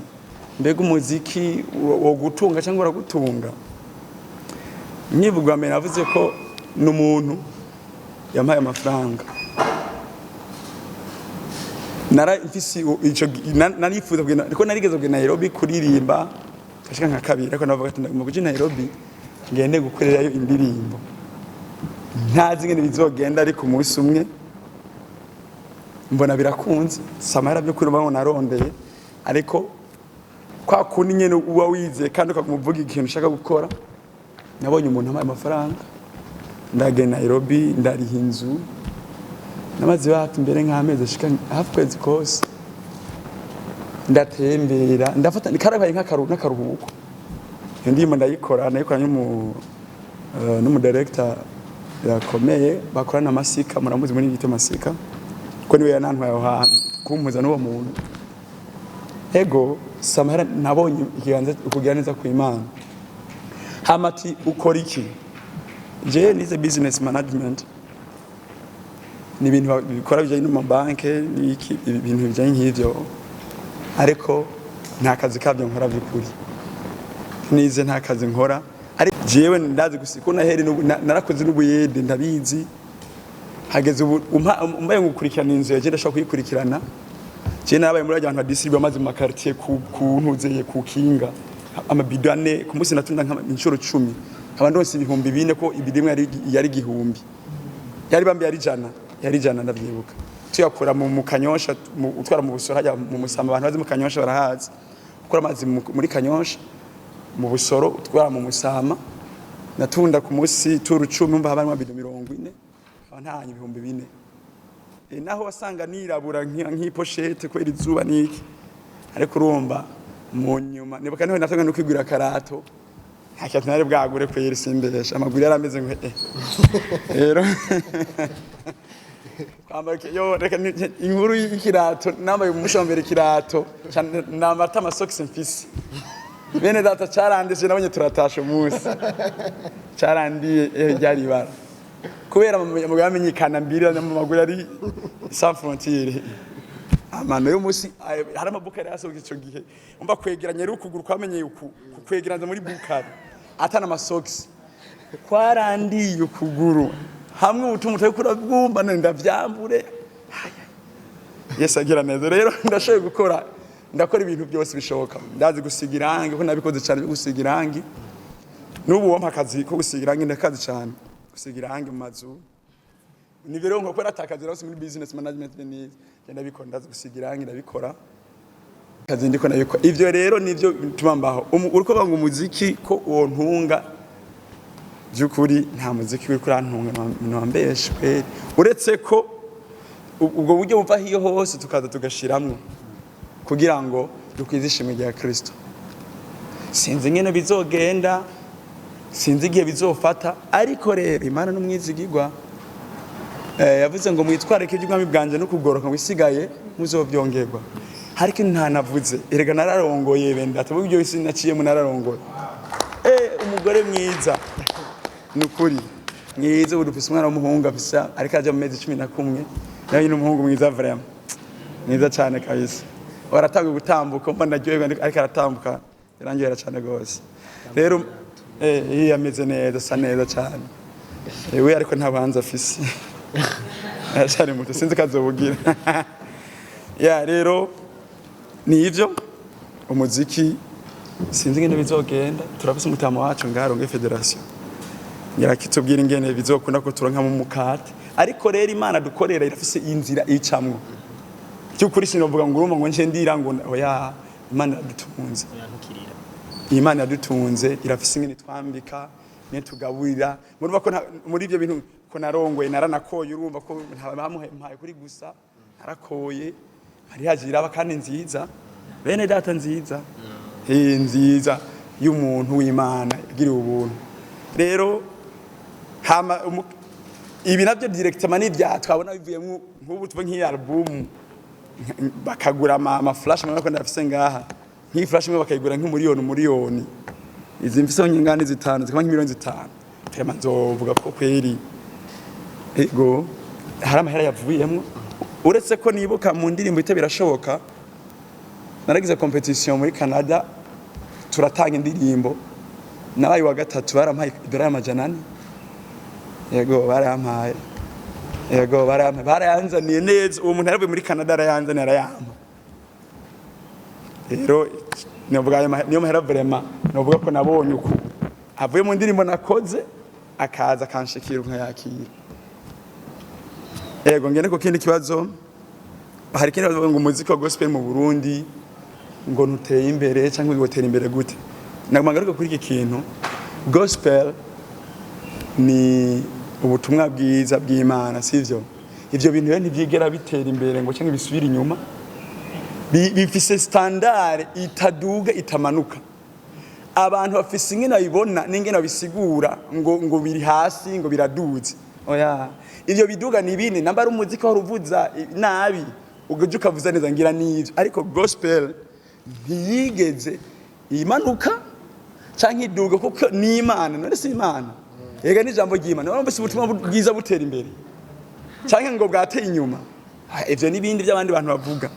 Mbega umuziki wo gutunga cyangwa uragutunga? Nyivuga mbere navuze ko n'umuntu yampaye amafaranga, narifuza kugenda, ariko narigeze kugenda Nairobi kuririmba kashika nka kabiri, ariko navuga ati ndagomba kuja Nairobi ngende gukorerayo indirimbo, ntazi ngene bizogenda. Ariko umunsi umwe mbona birakunze, samara byo kuri bamwe narondeye, ariko kwa kundi nyene uba wize kandi ukamuvuga ikintu ushaka gukora. Nabonye umuntu amaye amafaranga, ndagenda Nairobi ndariha inzu, namaze bahati imbere nk'amezi ashika hafi kwezi kose, ndatembera ndafata nikarabaye nk'akaruhuko. Iyo ndimo ndayikora n'umu director yakomeye bakorana Masika, muramuzi muri gito Masika, ko niwe yanantwaye aho hantu kumpuza n'uwo muntu. Ego samara nabonye ikiganza ukugira neza ku Imana. Hamati ukora iki? Je nize business management, ni ibintu bikora bijanye n'amabanke n'iki, ibintu bijanye nk'ivyo, ariko nta kazi kabyo nkora by'ukuri. Nize nta kazi nkora, ariko jewe ndazi gusiko nahere narakoze n'ubuyede ndabizi. Hageze ubu umbaye ngukurikirana inzu yaje ndashaka kuyikurikirana. Je nabaye muri abantu badistribuye amazi mu quartier kuntuzeye kukinga amabidane ku munsi natunda nk'inshuro 10, abandose 4,000 ko ibirimwe yari gihumbi, yari bambi yari jana ndavyibuka. Tuyakora mu Kanyosha, utwara mu Busoro hajya mu Musamba, abantu bazi mu Kanyosha barahazi. Ukora amazi muri Kanyosha, mu Busoro utwara mu Musama, natunda ku munsi turu 10 mba habarimo 40, abantanye 4,000. Naho wasanga nirabura nk'iposhete kwera izuba niki, ariko urumva mu nyuma nibuka niho natanga no kwigura karato, ntacyatu nari bwagure kwera simbesha, amaguru yarameze ngo rero kwambara yo reka inkuru y'ikirato, nambaye umushambere kirato namata amasokisi mfise. Bene data carandije nabonye turatasha umunsi carandiye ryari bara kubera mu yamenyekana mbiri mu maguru ari sans frontiere. Amano yo musi hari amabuka yari asohoka ico gihe, umva kwegeranya rukuguru kwamenye kwegeranza muri bukari atana amasokisi kwarandiye ukuguru hamwe ubutumwa utari bwumva ndavyambure. Yes agira neza rero ndashoboye ndakora ibintu byose bishoboka. Ndazi gusiga irangi, ko nabikoze cyane gusiga irangi. N'ubu wampa akazi ko gusiga irangi ndakazi cyane. Gusiga irangi mu mazu. Ni rero nko kwera atakazi rose muri business management ni ndabikora, ndazi gusiga irangi ndabikora. kazi ndiko nabiko ivyo rero nivyo tumambaho uriko banga umuziki ko uwo ntunga byukuri nta muziki uri kurantunga nwambeshwe uretse ko ubwo buryo buva hiyo hose tukaza tugashiramwe kugira ngo dukwizishimwe rya Kristo sinzi ngene bizogenda sinzi igihe bizofata ariko rero Imana n'umwizigirwa yavuze ngo mwitware ko iby'umwami bwanje no kugoroka ngo isigaye muzovyongerwa hariko ntanavuze erega nararongoye benda atavuga ibyo bisi naciye mu nararongoye umugore mwiza nukuri mwiza udufise umwana w'umuhungu afisa ariko aje mu mezi 11 nawe n'umuhungu mwiza vraiment mwiza cyane kabisa waratanga gutambuka mba naryoherwa ariko aratambuka yarangera cyane gose rero yameze neza sa neza cyane we ariko ntabanza afise cyane muto sinzi kazobugira ya rero ni ivyo umuziki sinzi ngene bizogenda turafise umutama wacu ngaronge federation yarakitubwira ingene bizokunda ko turonka mu mukate ariko rero Imana dukorera irafise inzira icamwo cyukuri sinovuga ngo urumva ngo nje ndiranga oya Imana yadutunze Imana yadutunze irafise ingene twambika ne tugaburira murumva ko muri ivyo bintu ko narongoye naranakoye urumva ko ntabamuhaye kuri gusa narakoye hari hajira kandi nziza bene data nziza nziza y'umuntu w'Imana igira ubuntu rero hama ibi navyo directement n'ivya twabona bivuye nk'ubu tuve nk'iyi album bakagura ama flash mwe ko ndafise ngaha nk'iyi flash mwe bakayigura nk'umuriyoni izi mfise nyingane zitanu zikaba nk'imiliyoni zitanu tema nzovuga ko kweri ego hari amahera yavuyemwo uretse ko nibuka mu ndirimbo ite birashoboka naragize competition muri Canada turatanga indirimbo nabaye wa gatatu barampaye $100 yego barayanzaniye neza uwo muntu yaravuye muri Canada arayanzaniye arayampa rero niyo mahera vraiment novuga ko nabonye uko avuye mu ndirimbo nakoze akaza kanshikira nkayakira yego ngene ko kindi kibazo hari kindi bavuga ngo umuziki wa gospel mu Burundi ngo ntuteye imbere cyangwa ngo utera imbere gute nagomba kuri iki kintu gospel ni ubutumwa bwiza bw'Imana sivyo ivyo bintu rero ntivyigera bitera imbere ngo cyangwa bisubira inyuma bifise standard itaduga itamanuka abantu bafise ingene babibona n'ingene babisigura ngo biri hasi ngo biraduze oya ivyo biduga ni bine namba ari umuziki waruvuza nabi ugaje ukavuza neza ngira nivyo ariko gospel ntiyigeze imanuka canke iduga kuko ni Imana none si Imana ega ni jambo ry'Imana none mbese ubutumwa bwiza butera imbere canke ngo bwateye inyuma ivyo nibindi by'abandi bantu bavuga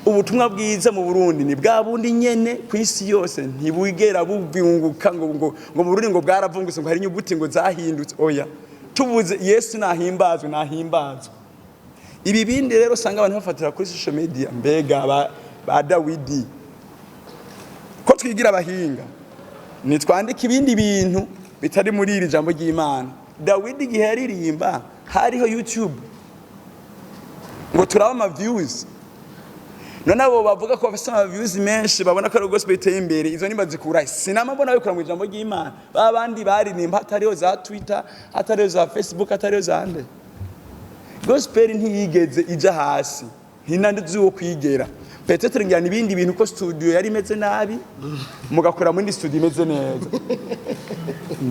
ubutumwa bwiza mu Burundi ni bwa bundi nyene kwisi yose ntibugera bubunguka ngo mu Burundi ngo bwaravunguse ngo hari inyuguti ngo zahindutse oya tubuze Yesu nahimbazwe ibi bindi rero usanga abantu bafatira kuri social media mbega ba Dawidi ko twigira abahinga nitwandika ibindi bintu bitari muri iri jambo ry'Imana Dawidi igihe yaririmba hariho YouTube ngo turaba ama views none abo bavuga ko bafite ama views menshi babona ko gospel iteye imbere izo nimba zikura sinamabona yo kura mu jambo ry'Imana babandi baririmba hatariho za Twitter hatariho za Facebook hatariho za ande gospel ntiyigeze ija hasi hinanduzi wo kwigera peut-être ngira nibindi bintu ko studio yari imeze nabi mugakora muri studio imeze neza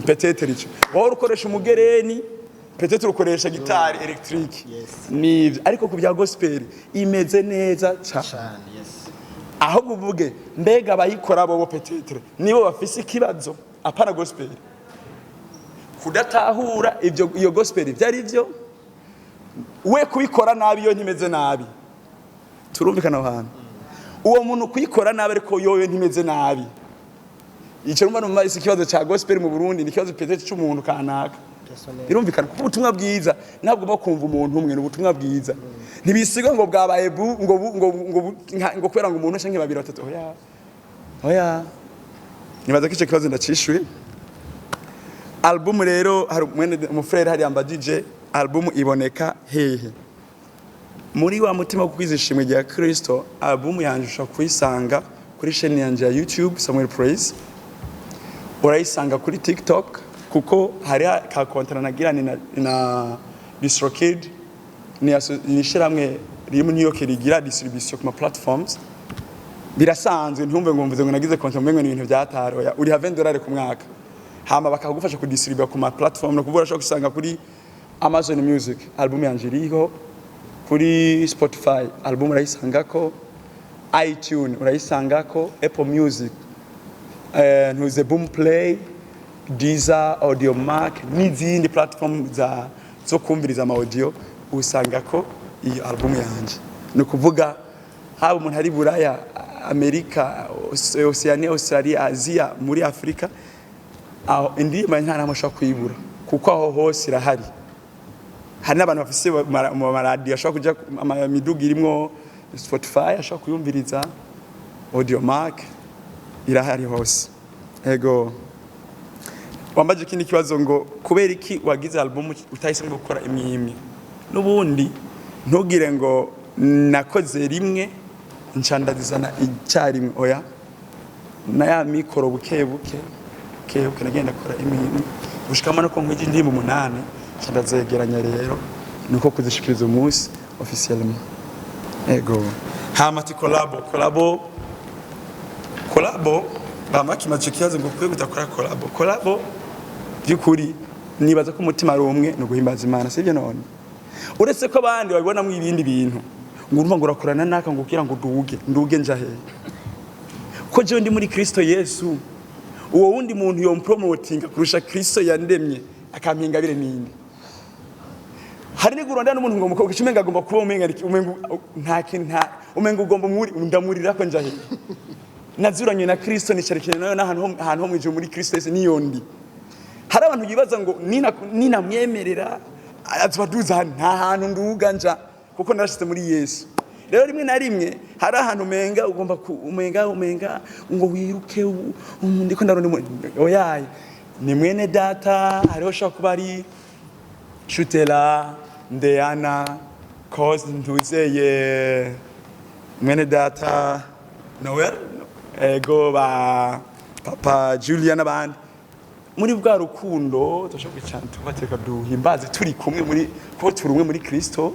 peut-être ico wowe ukoresha umugereni peut-être ukoresha gitari electric ni ariko ku bya gospel imeze neza cyane aho guvuge mbega abayikora bo peut-être nibo bafise ikibazo apana gospel kudatahura iyo gospel byari byo we kubikora nabi yo ntimeze nabi turumvikana ahantu uwo muntu kuyikora nabi ariko yoyo ntimeze nabi ico rumva no ikibazo ca gospel mu Burundi ni kibazo peut-être cy'umuntu kanaka irumvikana kuko ubutumwa bwiza ntabwo bakumva umuntu umwe n'ubutumwa bwiza ntibisiga ngo bwabaye ngo kwera ngo umuntu shanke babiri batatu oya nibaza ko ico kibazo ndacishuye album rero hari umufrere hari amba DJ album iboneka hehe muri wa mutima wo kwizishimwe rya Kristo album yanje ushobora kuyisanga kuri chaîne yanje ya YouTube Samuel Praise, urayisanga kuri TikTok kuko hari ka kontra nagirana na DistroKid ni shiramwe riri mu New York rigira distribution ku ma platforms. Birasanzwe ntumve ngo mvuze ngo nagize kontra mbengo ni ibintu byataroya uri ha $20 ku mwaka, hama bakagufasha ku distribute ku ma platform no kuvuga ashaka gusanga kuri Amazon Music album yanje iriho, kuri Spotify album urayisangako, iTunes urayisangako, Apple Music ntuze Boom Play, Nziza, Audio Mac n'izindi platform zo kumviriza ama audio usangako iyi album yanje. No kuvuga haba umuntu ari Buraya, Amerika, Oceania, Australia, Asia, muri Afrika, aho indirimbo nta namusha kuyibura kuko aho hose irahari. Hari n'abantu bafise mu radio ashobora kuja miduga irimwo Spotify ashobora kuyumviriza, Audio Mac irahari hose. Ego wambaje ikindi kibazo ngo kubera iki wagize album utahisemo gukora imyimwe, n'ubundi ntugire ngo nakoze rimwe ncandazana icyarimwe, oya na ya mikoro buke nagenda kora imyimwe gushikama no ko nk'igi ndimo 8 cyandazegeranya rero nuko kuzishikiriza umunsi officiellement. Ego hamati collabo bamaki machikiyazo ngo kwe gutakora collabo byukuri nibaza ko umutima ari umwe no guhimbaza Imana, sivyo none uretse ko abandi babibona mu ibindi bintu ngo urumva ngo urakorana naka ngo ukira ngo nduge njahe ko je ndi muri Kristo Yesu, uwo wundi muntu yo promoting kurusha Kristo yandemye akampinga bire nini. Hari n'igurunda n'umuntu ngo mukobwa kimenga agomba kuba umenga umenga ugomba ndamurira ko njahe nazuranye na Kristo nicarekene nayo n'ahantu ho mwije muri Kristo Yesu niyondi. Hari abantu yibaza ngo nina mwemerera azaduza nta hantu nduga nja kuko narashitse muri Yesu. Rero rimwe na rimwe hari ahantu umenga ugomba umenga ngo wiruke ndiko ndarone oyaye ni mwene data hariho shaka kuba ari Shutela Ndeana cause ntuzeye mwene data Noel ego ba papa Julian abandi muri bwa rukundo turashobora cyane tubateka duhimbaze turi kumwe muri ko turumwe muri Kristo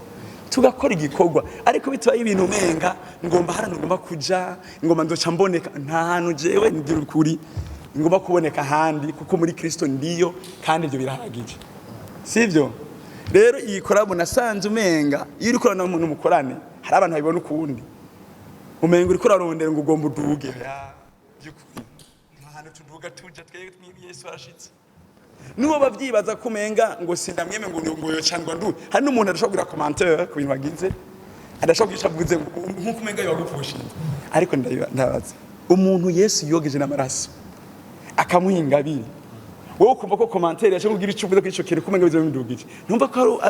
tugakora igikorwa, ariko bitwaye ibintu umenga ngomba harano ngomba kuja ngomba ndoca mboneka nta hantu jewe ngira ukuri ngomba kuboneka handi kuko muri Kristo ndiyo kandi ibyo birahagije, sivyo? Rero iyi collabo nasanze umenga iyo uri korana n'umuntu mukorane hari abantu babibona ukundi umenga uri korarondera ngo ugomba uduge ya byukuri nta tuduga tuja twege twibi Yesu arashitse nubo bavyibaza kumenga ngo sindamweme ngo yo cyangwa ndu hari n'umuntu adashobora kugira commentaire ku bintu bagize adashobora kuvuze nko kumenga yo gupfushije, ariko ndabaza umuntu Yesu yogeje n'amaraso akamuhingabira wowe kumva ko commentaire yaje kugira icyo uvuze kwico kire kumenga bizo bindugije numva ko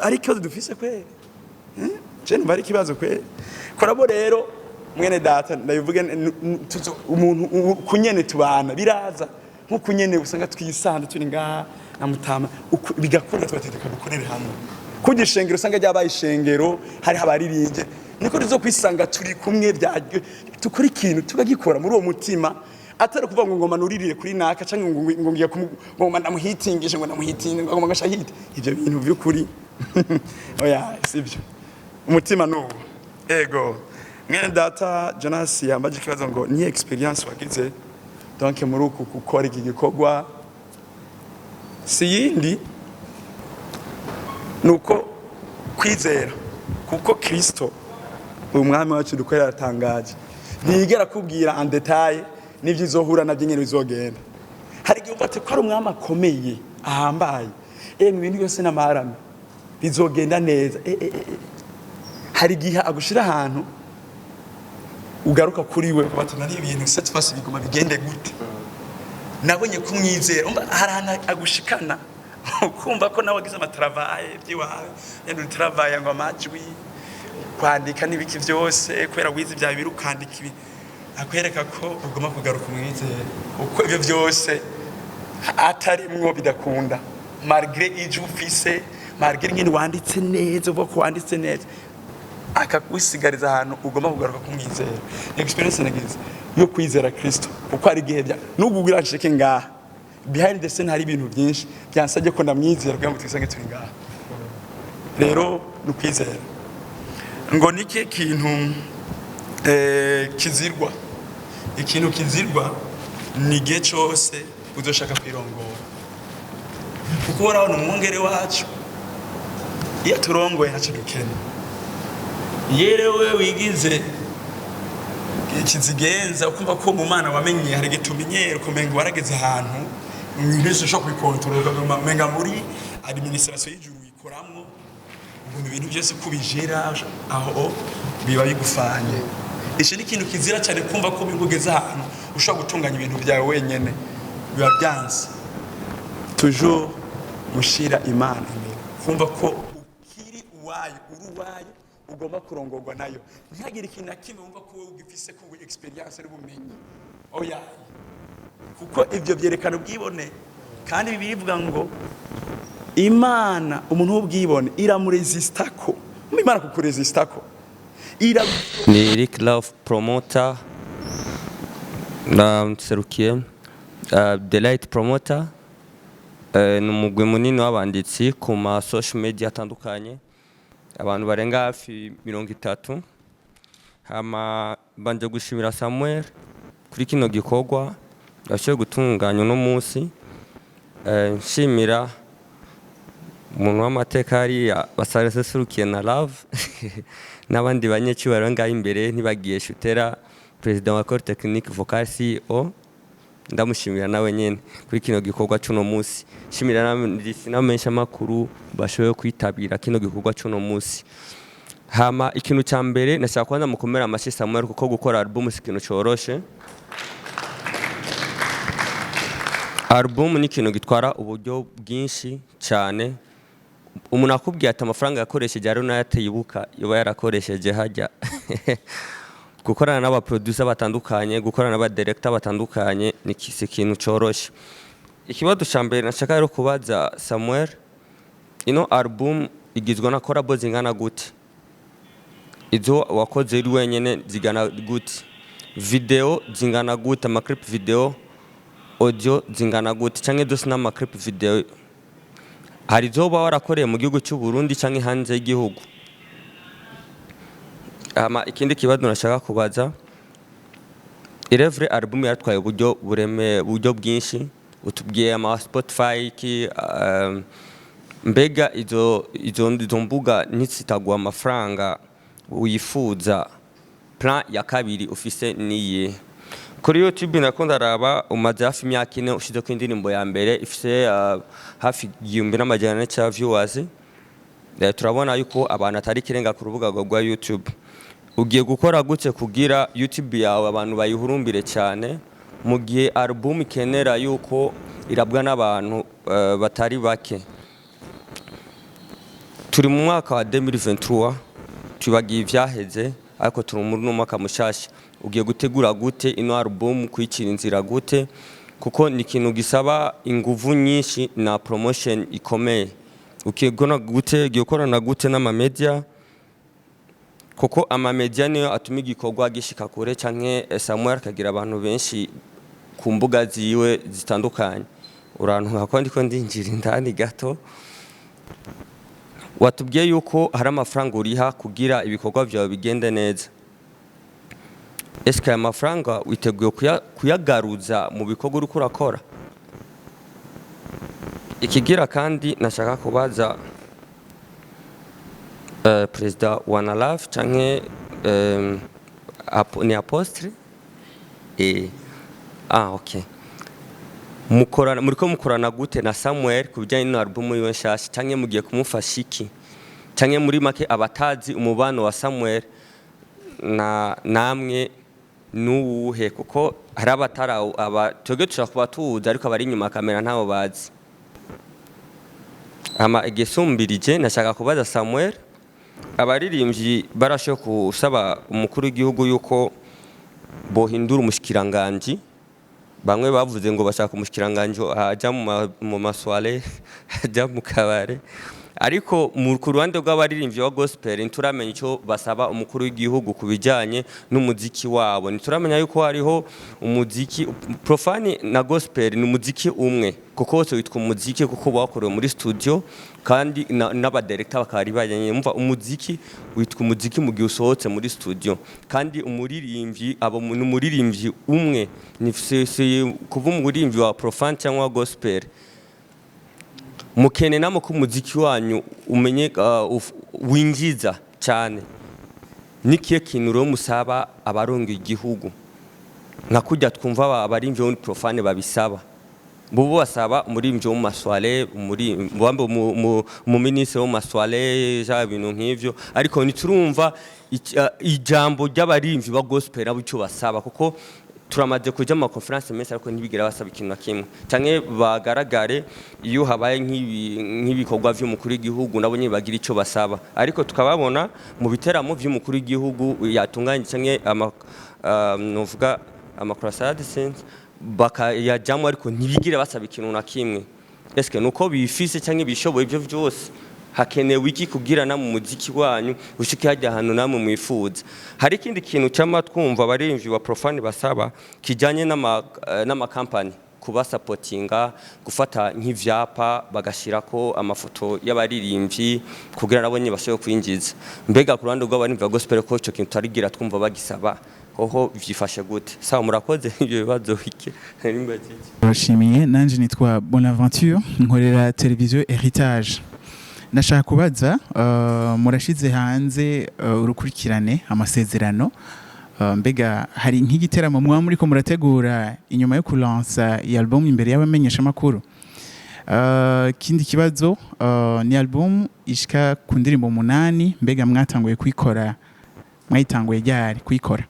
ari kibazo dufise kwe je mbari kibazo kwe korabo rero mwene data ndabivuge umuntu kunyene tubana biraza nkuko nyene usanga twisanda turi ngaha na mutama bigakunda tubategeka dukorere hamwe kugishengero usanga ryabaye ishengero hari habaririnje niko rizo kwisanga turi kumwe byaryo tukora ikintu tugagikora muri uwo mutima atari kuvuga ngo ngoma nuririre kuri naka cyangwa ngo ngiye ngo ndamuhitingishe ngo ndamuhitinga ngo ngashahite ibyo bintu by'ukuri oya sibyo umutima nuwo. Ego mwene data Jonas yambaje ikibazo ngo ni experience wagize donc muri uku gukora iki gikorwa si yindi nuko kwizera kuko Kristo umwami wacu dukorera atangaje ntigera kubwira en detail nivyo izohura navyo nyene bizogenda. Hari gihe ufate ko ari umwami akomeye ahambaye mu bintu byose n'amarame bizogenda neza hari gihe agushira ahantu ugaruka kuri we batana n'ibintu set fast bigoma bigende gute nabonye kumwizera umba harana agushikana kumva ko nawe agize amatravaye byiwawe yendo travaye ngo amajwi kwandika nibiki byose kwera wizi bya biru kandika ibi akwereka ko ugoma kugaruka umwizera uko ibyo byose atari mwo bidakunda malgré iju fise margere nyine wanditse neza uvuga ko wanditse neza akakusigariza ahantu ugomba kugaruka kumwizera. Experience nagize yo kwizera Kristo kuko ari gihe bya n'ububwira nshike ngaha behind the scene hari ibintu byinshi byansabye ko ndamwizera kugira ngo twisange turi ngaha. Rero nukwizera ngo nike kintu kizirwa, ikintu kizirwa ni gihe cyose uzoshaka kwirongora kuko urabona umwongere wacu iyo turongoye ntacyo dukene. Yerewe wigize ikizigenza ukumva ko mu mana wamenye hari gitumenyero kumenga warageze ahantu mwese ushaka kwikontorora menga muri administration y'ijuru ikoramwo ngo ibintu byose kubijera aho biba bigufanye. Ishi ni ikintu kizira cyane kumva ko bigugeze ahantu ushaka gutunganya ibintu byawe wenyene biba byanze. Toujours mushira Imana imbere kumva ko ukiri uwayo uruwayo ugomba kurongorwa nayo ntihagire ikintu na kimwe wumva ko ugifise ko experience ari bumenyi oya kuko ibyo byerekana ubwibone kandi bibivuga ngo Imana umuntu w'ubwibone iramuresistako Imana kukuresistako ni Rick Love promoter na mserukiye Delight promoter numugwe munini w'abanditsi ku ma social media atandukanye abantu barenga hafi 30. Hama banje gushimira Samuel kuri kino gikorwa yashoboye gutunganya no munsi. Nshimira umuntu w'amateka ari basareserukiye na Love n'abandi banyecyubahiro ngaho imbere ntibagiye shutera president wa Corps Technique Vocal CEO ndamushimira nawe nyene kuri kino gikorwa cy'uno munsi. Shimira n'amenyesha makuru bashoboye kwitabira kino gikorwa cy'uno munsi. Hama ikintu cya mbere nashaka kwanza mukomera amashi Samuel kuko gukora album si ikintu cyoroshe. Album ni ikintu gitwara uburyo bwinshi cyane. Umuntu akubwiye ati amafaranga yakoresheje ari n'ayateyibuka yoba yarakoresheje hajya gukorana n'aba producer batandukanye, gukorana n'aba director batandukanye ni ikintu cyoroshe. Ikibazo cya mbere nashaka rero kubaza Samuel, ino album igizwe na collabo zingana gute? Izo wakoze uri wenyene zigana gute? Video zingana gute? Ama clip video, audio zingana gute? Canke dose n'ama clip video hari zoba warakoreye mu gihugu cy'u Burundi canke hanze y'igihugu? Ama ikindi kibazo nashaka kubaza, irevre album yaratwaye uburyo bwinshi, utubwiye ama Spotify ki mbega izo mbuga nitsitagwa amafaranga wifuza, plan ya kabiri ufise niye? Kuri YouTube nakunda raba umaze hafi imyaka 4 ushize ku indirimbo ya mbere ifise hafi 1,400 cha viewers. Turabona yuko abantu atari kirenga ku rubuga rwa YouTube. Ugiye gukora gute kugira YouTube yawe abantu bayihurumbire cyane mu gihe album ikenera yuko irabwa n'abantu batari bake? Turi mu mwaka wa 2023 tubagiye ivyaheze ariko turi muri no mwaka mushasha. Ugiye gutegura gute ino album kwicira inzira gute kuko ni ikintu gisaba inguvu nyinshi na promotion ikomeye? Ukigona gute gikorana gute n'ama media kuko ama media niyo atuma igikorwa gishika kure canke Samuel kagira abantu benshi ku mbuga ziwe zitandukanye? Urantu nkako ndiko ndinjira indani gato, watubwiye yuko hari amafaranga uriha kugira ibikorwa byawe bigende neza. Eske amafaranga witeguye kuyagaruza mu bikorwa uri kurakora? Ikigira kandi nashaka kubaza President Wana Love canke ni apostle okay. Muriko mukorana gute na Samuel kubijyanye na album yiwe nshasha canke mugiye kumufasha iki? Canke muri make abatazi umubano wa Samuel na namwe nuwuhe kuko hari abatara twebwe tushaka tuza ariko abari inyuma kamera ntabo bazi. Ama igesumbirije nashaka kubaza Samuel, abaririmbyi barasho kusaba umukuru w'igihugu yuko bohindura umushikiranganje. Bamwe bavuze ngo bashaka umushikiranganje ajya mu maswale ajya mu kabare, ariko ku ruhande rw'abaririmbyi wa gospel nturamenya icyo basaba umukuru w'igihugu kubijanye n'umuziki wabo. Nituramenya yuko hariho umuziki profane na gospel ni umuziki umwe kuko wose witwa umuziki kuko bakorewe muri studio kandi n'abadirector bakari bajanye mva umuziki witwa umuziki mu gihe usohotse muri studio kandi umuririmbyi abo n'umuririmbyi umwe ni kuva umuririmbyi wa profane cyangwa gospel mukene namo ku muziki wanyu umenye winjiza cyane nikiye kintu ro musaba abaronga igihugu nka kujya twumva abarimvye wo profane babisaba bubu basaba umurimvye wo maswale mu ministre wo maswale ja bintu nk'ivyo ariko niturumva ijambo ry'abarimvyi ba gospel abo cyo basaba kuko turamaze kuja mu conference menshi ariko ntibigira basaba ikintu nakimwe canke bagaragare iyo habaye nk'ibikorwa vy'umukuru w'igihugu nabo nyine bagira ico basaba ariko tukababona mu biteramo vy'umukuru w'igihugu yatunganye canke novuga amakrasade sense bakayajamwe ariko ntibigire basaba ikintu nakimwe eske nuko bifise canke bishoboye ibyo vyose hakenewe iki kugira na mu muziki wanyu ushike hajya hano namwe mwifuza. Hari ikindi kintu cyama twumva abarimvyi wa profane basaba kijanye n'ama company kuba supportinga gufata nk'ivyapa bagashirako amafoto y'abaririmbyi kugira nabonye bashoye kwinjiza. Mbega ku ruhande rw'abarimvyi wa gospel ko cyo kintu tarigira twumva bagisaba hoho vyifashe gute? Sawa murakoze ibyo bibazo bike nimbaziye. Bashimiye nanje nitwa Bonaventure nkorera televiziyo Heritage. Nashaka kubaza murashize hanze urukurikirane amasezerano mbega hari nk'igiteramo mwa muri ko murategura inyuma yo kulansa iyi album imbere y'abamenyesha makuru. Kindi kibazo ni album ishika ku ndirimbo 8 mbega mwatanguye kuyikora mwayitanguye ryari kuyikora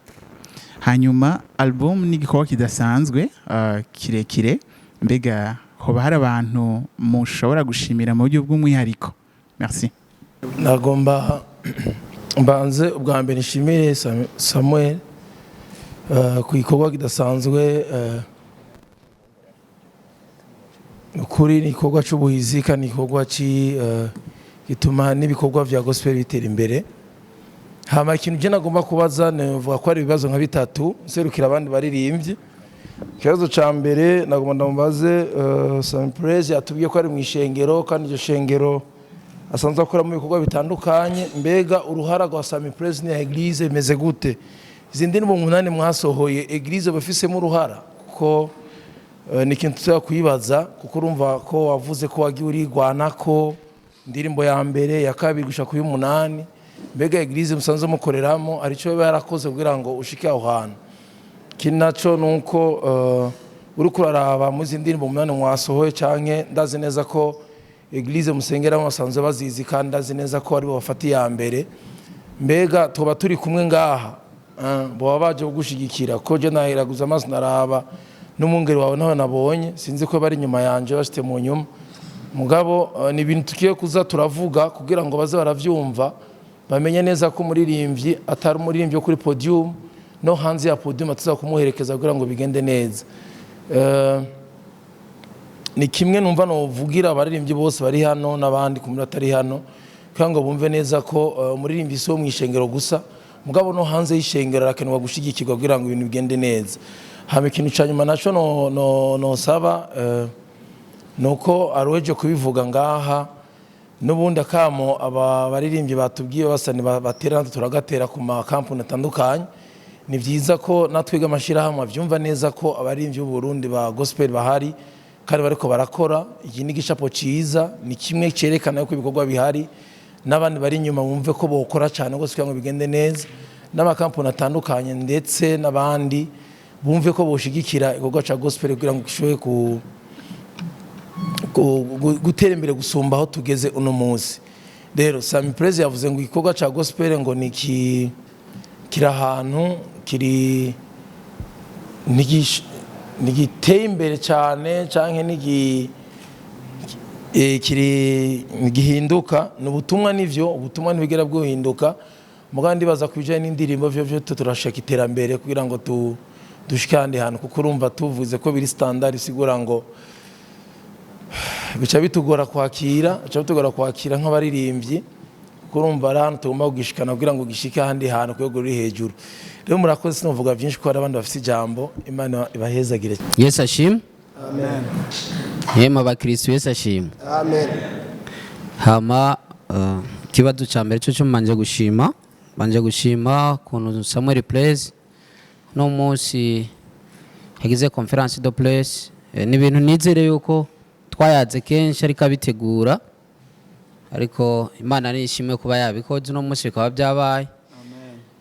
hanyuma album ni gikorwa kidasanzwe kirekire mbega hoba hari abantu mushobora gushimira mu buryo bw'umwihariko. Merci. Nagomba mbanze ubwa mbere nishimire Samuel ku ikorwa kidasanzwe kuri ni ikorwa cy'ubuhizi kandi ikorwa gituma n'ibikorwa vya gospel bitera imbere. Hama ikintu je nagomba kubaza nevuga ko ari ibibazo nka bitatu serukira abandi baririmbyi. Ikibazo ca mbere nagomba ndambaze Samuel Praise yatubwiye ko ari mu ishengero kandi iryo shengero asanzwe akora mu bikorwa bitandukanye mbega uruhara rwa Samuel Praise ni eglise imeze gute? Izindi mu 8 mwasohoye eglise bafisemo uruhara kuko ni ikintu tuza kuyibaza kuko urumva ko wavuze ko wagiye urigwanako indirimbo ya mbere ya kabiri gusha ku y'umunani mbega eglise musanzwe mukoreramo arico yarakoze kugira ngo ushike aho hantu. Kinaco nuko uri kuraraba mu zindirimbo 8 mwasohoye canke ndazi neza ko eglise musengeramo basanzwe bazizi kandi ndazi neza ko ari bo bafati ya mbere mbega toba turi kumwe ngaha bo baje gushigikira ko je nahiraguza amaso naraba n'umungeri wawe nawe nabonye sinzi ko bari nyuma yanje bashite mu nyuma mugabo ni ibintu tukiye kuza turavuga kugira ngo baze baravyumva bamenye neza ko umuririmbyi atari umuririmbyi kuri podium no hanze ya podium atuza kumuherekeza kugira ngo bigende neza. Ni kimwe numva no vugira abaririmbyi bose bari hano nabandi kumuri atari hano kandi ngo bumve neza ko umuririmbyi so mu ishengero gusa mugabo no hanze y'ishengero arakenwa gushigikirwa kugira ngo ibintu bigende neza. Hama ikintu cyanyuma naco no saba nuko aroje kubivuga ngaha nubundi akamo aba baririmbyi batubwiye basani baterana turagatera ku ma kampuni atandukanye. Ni byiza ko natwiga amashira hamwe byumva neza ko abaririmbyi b'u Burundi ba gospel bahari kandi bariko barakora. Iki ni gishapo ciza ni kimwe cerekana ko ibikorwa bihari n'abandi bari nyuma bumve ko bokora cyane gose kugira ngo bigende neza n'amakampuni atandukanye ndetse n'abandi bumve ko boshigikira igikorwa ca gospel kugira ngo kishoye gutera imbere gusumba aho tugeze uno munsi. Rero Samuel Praise yavuze ngo igikorwa ca gospel ngo ni kiri ahantu kiri nigiteye imbere cyane canke kiri gihinduka n'ubutumwa nivyo ubutumwa nibigera bwohinduka mugandi baza kwijanye n'indirimbo vyo turashaka iterambere kugira ngo dushikande hano kuko urumva tuvuze ko biri standard sigura ngo bica bitugora kwakira nk'abaririmbyi kurumva ari ahantu tugomba kugishikana kugira ngo gishike ahandi hantu ku rwego ruri hejuru. Rero murakoze, sinavuga byinshi ko hari abandi bafite ijambo. Imana ibahezagire. Yesu ashimwe. Amen. Yema abakristo, Yesu ashimwe. Amen. Hama kibazo cya mbere cyo manje gushima kuntu Samuel Praise no munsi yagize conference de presse, ni ibintu nizere yuko twayaze kenshi ariko abitegura, ariko Imana nishimwe kuba yabikoze no munsi bikaba byabaye.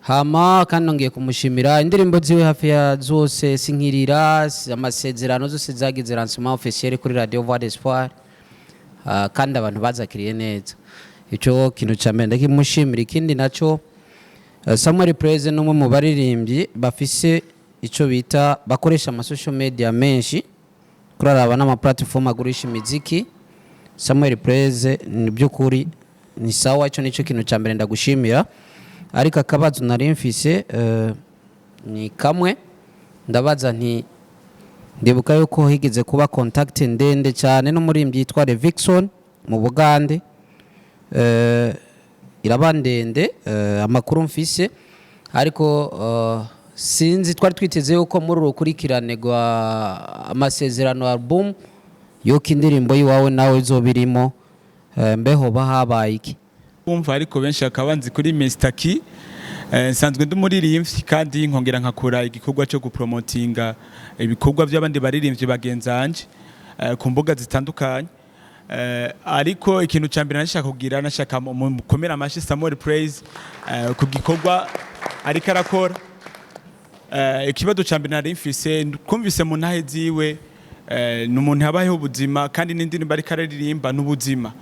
Hama kandi ngiye kumushimira indirimbo ziwe hafi ya zose sinkirira, amasezerano zose zagize lancement officiel kuri Radio Voix d'Espoir, kandi abantu bazakiriye neza. Ico kintu cya mbere ndakimushimira. Ikindi naco Samuel Praise n'umwe mu baririmbyi bafise ico bita bakoresha ama social media menshi kuraraba n'ama platform agurisha imiziki. Samuel Praise ni byukuri ni sawa, ico nico kintu cya mbere ndagushimira. Ariko akabazo nari mfise ni kamwe, ndabaza nti ndibuka yuko higeze kuba contact ndende cyane no muri yitwa Vixon mu Bugande, iraba ndende amakuru mfise, ariko sinzi twari twiteze yuko muri urukurikirane rwa amasezerano album yuko indirimbo yiwawe nawe izobirimo, mbeho bahabaye iki? Umva ariko benshi akabanzi kuri Mr. Key, nsanzwe ndumuririmbyi kandi nkongera nkakora igikorwa cyo gupromotinga ibikorwa by'abandi baririmbyi bagenzanje ku mbuga zitandukanye. Ariko ikintu cya mbere nashaka kugira, nashaka mukomera amashi Samuel Praise ku gikorwa ariko arakora. Ikibazo cya mbere nari mfise, kumvise mu ntahe ziwe n'umuntu yabayeho ubuzima kandi n'indirimbo ariko araririmba n'ubuzima,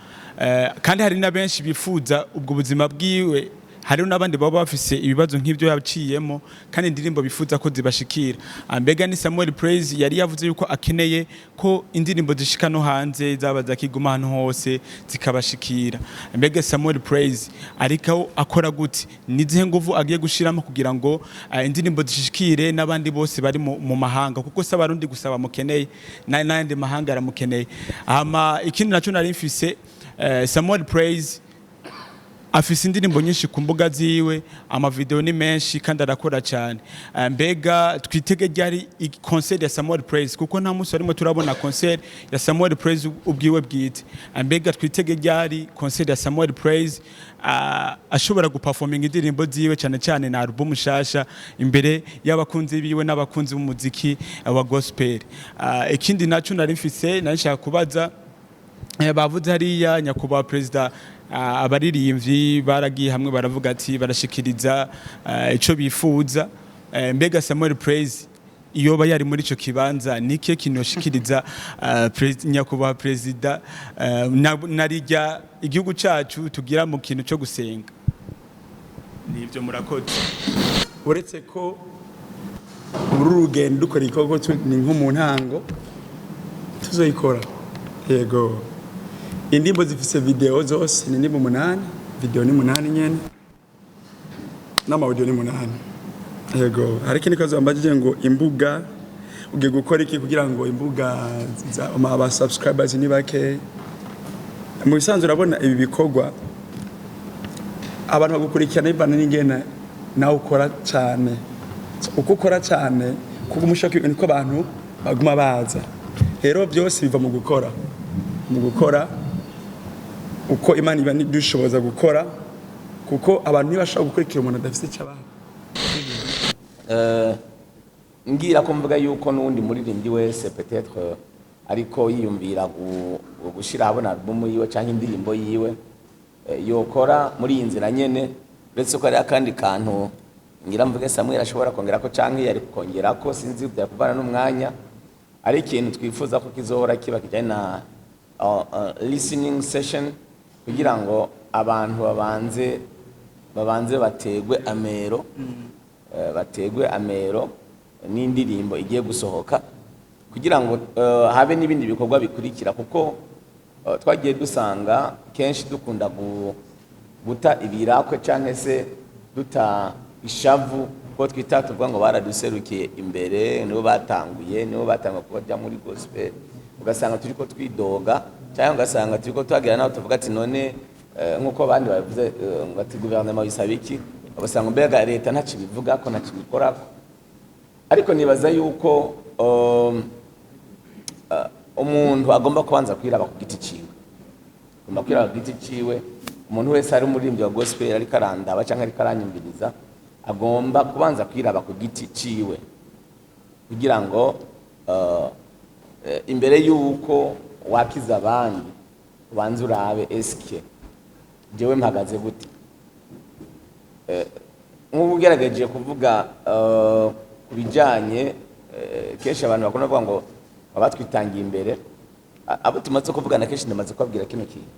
kandi hari na benshi bifuza ubwo buzima bwiwe. Hari n'abandi baba bafise ibibazo nk'ibyo yaciyemo kandi indirimbo bifuza ko zibashikira. Ambega ni Samuel Praise yari yavuze yuko akeneye ko indirimbo zishika no hanze zaba zakiguma hano hose zikabashikira. Ambega Samuel Praise ariko akora gute, nizihe nguvu agiye gushiramo kugira ngo indirimbo zishikire n'abandi bose bari mu mahanga, kuko se abarundi gusaba mukeneye n'ayandi mahanga aramukeneye. Ikindi naco nari mfise, Samuel Praise afise indirimbo nyinshi ku mbuga ziwe, amavideo ni menshi kandi arakora cyane. Mbega twitege ryari concert ya Samuel Praise, kuko nta munsi arimo turabona concert ya Samuel Praise ubwiwe bwite. Mbega twitege ryari concert ya Samuel Praise ashobora guperforming indirimbo ziwe cyane cyane na album shasha imbere y'abakunzi biwe n'abakunzi b'umuziki wa gospel. Ikindi naco nari mfise nashaka kubaza, bavuze hariya nyakubahwa Perezida abaririmbyi baragiye hamwe baravuga ati barashikiriza ico bifuza. Mbega Samuel Praise iyo yari muri ico kibanza nike kinoshikiriza nyakubahwa Perezida narijya igihugu cacu tugira mu kintu cyo gusenga? Nivyo murakoze. Uretse ko muri urugendo dukora igikorwa ni nko mu ntango tuzoyikora. Yego, indimbo zifise video zose ni indimbo 8, video ni 8 nyene n'amaudio ni 8. Yego, hari ikindi kazo ambajije ngo imbuga ugiye gukora iki kugira ngo imbuga za aba subscribers ni bake. Mu bisanzwe urabona ibi bikorwa abantu bagukurikirana ibana n'ingena nawe ukora cyane, uko ukora cyane kuko umushaka niko abantu baguma baza. Rero byose biva mu gukora uko Imana iba nidushoboza gukora, kuko abantu ntibashaka gukurikira umuntu adafite cyabaho. Ngira ko mvuga yuko n'undi muririmbyi wese peut-être ariko yiyumvira gushira abona album yiwe cyangwa indirimbo yiwe yokora muri iyi nzira nyene, uretse ko ari akandi kantu ngira mvuge Samuel ashobora kongera ko cyangwa yari kongera ko sinzi byakuvana n'umwanya, ari ikintu twifuza ko kizohora kiba kijanye na listening session kugira ngo abantu babanze bategwe amero n'indirimbo igiye gusohoka, kugira ngo habe n'ibindi bikorwa bikurikira, kuko twagiye dusanga kenshi dukunda guta ibirakwe cyangwa se duta ishavu ko twita tuvuga ngo baraduserukiye imbere nibo batanguye kuba bya muri gospel, ugasanga turiko twidoga cyangwa ugasanga turiko twagira naho tuvuga ati none nkuko abandi bavuze ngo ati guverinoma yisaba iki, ugasanga mbega leta ntaco bivuga ko ntaco bikorako. Ariko nibaza yuko umuntu agomba kubanza kwiraba ku giti ciwe, agomba kwiraba ku giti ciwe. Umuntu wese ari umuririmbyi wa gospel ariko arandaba cyangwa ariko aranyumviriza agomba kubanza kwiraba ku giti ciwe kugira ngo imbere yuko wakiza abandi ubanze urabe eske jewe mpagaze gute. Nk'ubu ugerageje kuvuga kubijanye kenshi abantu bakunda kuvuga ngo abatwitangiye imbere, abo tumaze kuvugana kenshi ndamaze kubabwira kino kintu.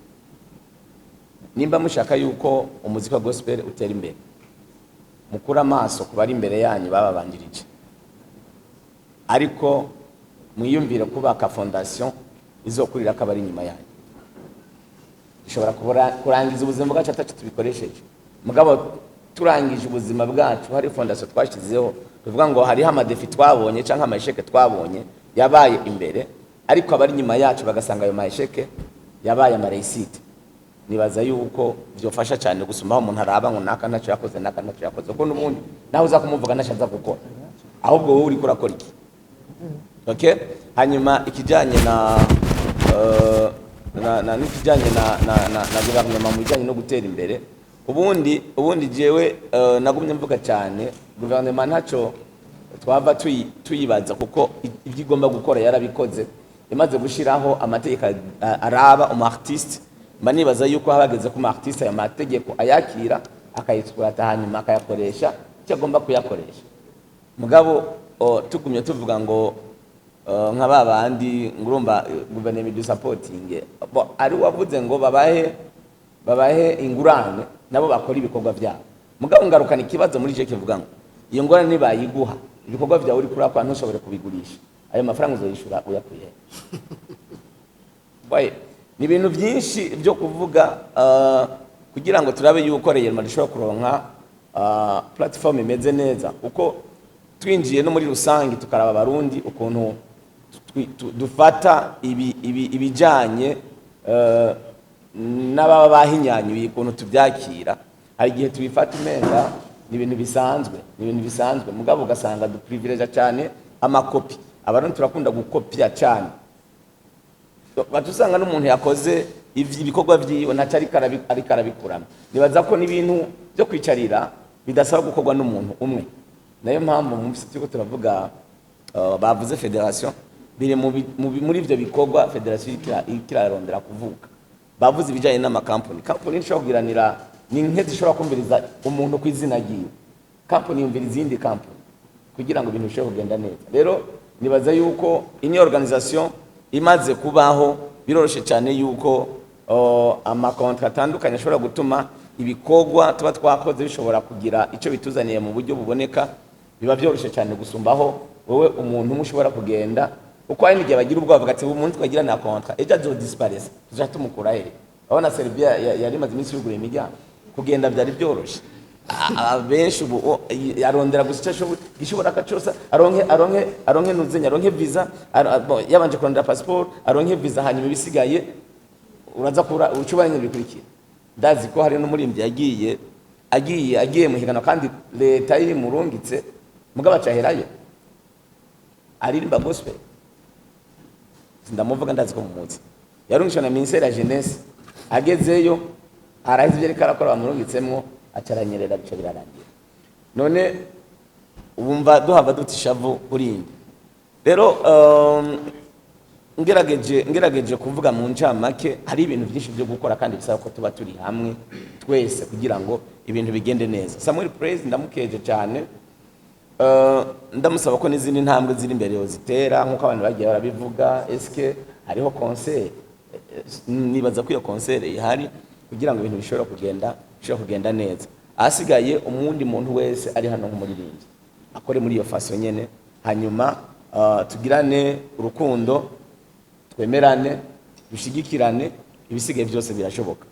Nimba mushaka yuko umuziki wa gospel utera imbere, mukura amaso ku bari imbere yanyu bababanjirije, ariko mwiyumvire kubaka fondation izokurira akabari inyuma yanyu. Dushobora kurangiza ubuzima bwacu atacu tubikoresheje, mugabo turangije ubuzima bwacu hari fondation twashizeho, tuvuga ngo hariho amadefi twabonye cyangwa amasheke twabonye yabaye imbere, ariko abari inyuma yacu bagasanga ayo masheke yabaye amareisite. Nibaza yuko byofasha cyane gusumaho umuntu araba ngo naka ntacyo yakoze naka ntacyo yakoze, kuko n'ubundi naho uza kumuvuga ntacyo gukora, ahubwo wowe uri kurakora iki. Okay, hanyuma ikijanye na nikijanye na guverinoma mu bijanye no gutera imbere, ubundi jewe nagumye mvuga cyane guverinoma ntacyo twava tuyibaza, kuko ibyo igomba gukora yarabikoze, imaze gushiraho amategeko araba artiste. Mba nibaza yuko habageze ku artiste aya mategeko ayakira akayitwata hanyuma akayakoresha icyo agomba kuyakoresha. Mugabo tugumye tuvuga ngo nk'ababandi ngurumva guverinoma du supporting ari wavuze ngo babahe ingurane nabo bakora ibikorwa byabo. Mugabo ngarukana ikibazo muri je kivuga ngo iyo ngorane nibayiguha ibikorwa byawe uri kurakwa ntushobore kubigurisha, ayo mafaranga uzoyishura uyakuye. Boy, ni ibintu byinshi byo kuvuga kugira ngo turabe yuko reyema dushobora kuronka platform imeze neza, uko twinjiye no muri rusangi tukaraba abarundi ukuntu dufata ibijanye n'ababa bahinyanyuye ukuntu tubyakira. Hari igihe tubifata imenga ni ibintu bisanzwe, mugabo ugasanga duprivilege cyane amakopi. Abarundi turakunda gukopya cyane, batusanga n'umuntu yakoze ibikorwa byiwe ntacyo ariko arabikuramo. Nibaza ko n'ibintu byo kwicarira bidasaba gukorwa n'umuntu umwe. Nayo mpamvu Mufise turiko turavuga bavuze federation, biri muri ibyo bikorwa federation ikirarondera kuvuka. Bavuze ibijanye n'amakampani, kampani nshobora kugiranira ni nk'ezi ishobora kumviriza umuntu ku izina ryiwe, kampani yumvira izindi kampani kugira ngo ibintu bishobore kugenda neza. Rero nibaza yuko ini organisation imaze kubaho biroroshe cyane yuko amakontra atandukanye ashobora gutuma ibikorwa tuba twakoze bishobora kugira icyo bituzaniye mu buryo buboneka. Biba byoroshe cyane gusumbaho wowe umuntu mushobora kugenda uko ari n'igihe bagira ubwoba bavuga ati umuntu twagira na kontra ejo azo disparese tuja tumukura he. Abona Serbia yari maze iminsi yugura imiryango, kugenda byari byoroshe. Abenshi ubu yarondera gusa gishobora kacosa aronke nuzenya aronke visa, yabanje kurondera passport aronke visa, hanyuma ibisigaye uraza kura ucubanye bikurikira. Ndazi ko hari n'umurimbyi agiye mu higano kandi leta iri murungitse mugabo acaherayo aririmba gospel. Ndamuvuga ndazi ko mu munsi yarungishwe na ministère ya jeunesse, agezeyo arahize ibyo ariko arakora bamurungitsemwo acaranyerera bico birarangira. None ubumva duhava dutishavu kurindi. Rero ngerageje kuvuga mu ncamake, hari ibintu byinshi byo gukora kandi bisaba ko tuba turi hamwe twese kugira ngo ibintu bigende neza. Samuel Praise ndamukeje cyane, ndamusaba ko n'izindi ntambwe ziri imbere yo zitera nkuko abantu bagiye barabivuga. Eske hariho concert, nibaza ko iyo concert ihari kugira ngo ibintu bishobora kugenda neza. Asigaye umundi muntu wese ari hano nk'umuririmbyi akore muri iyo faso nyene, hanyuma tugirane urukundo, twemerane, dushigikirane, ibisigaye byose birashoboka.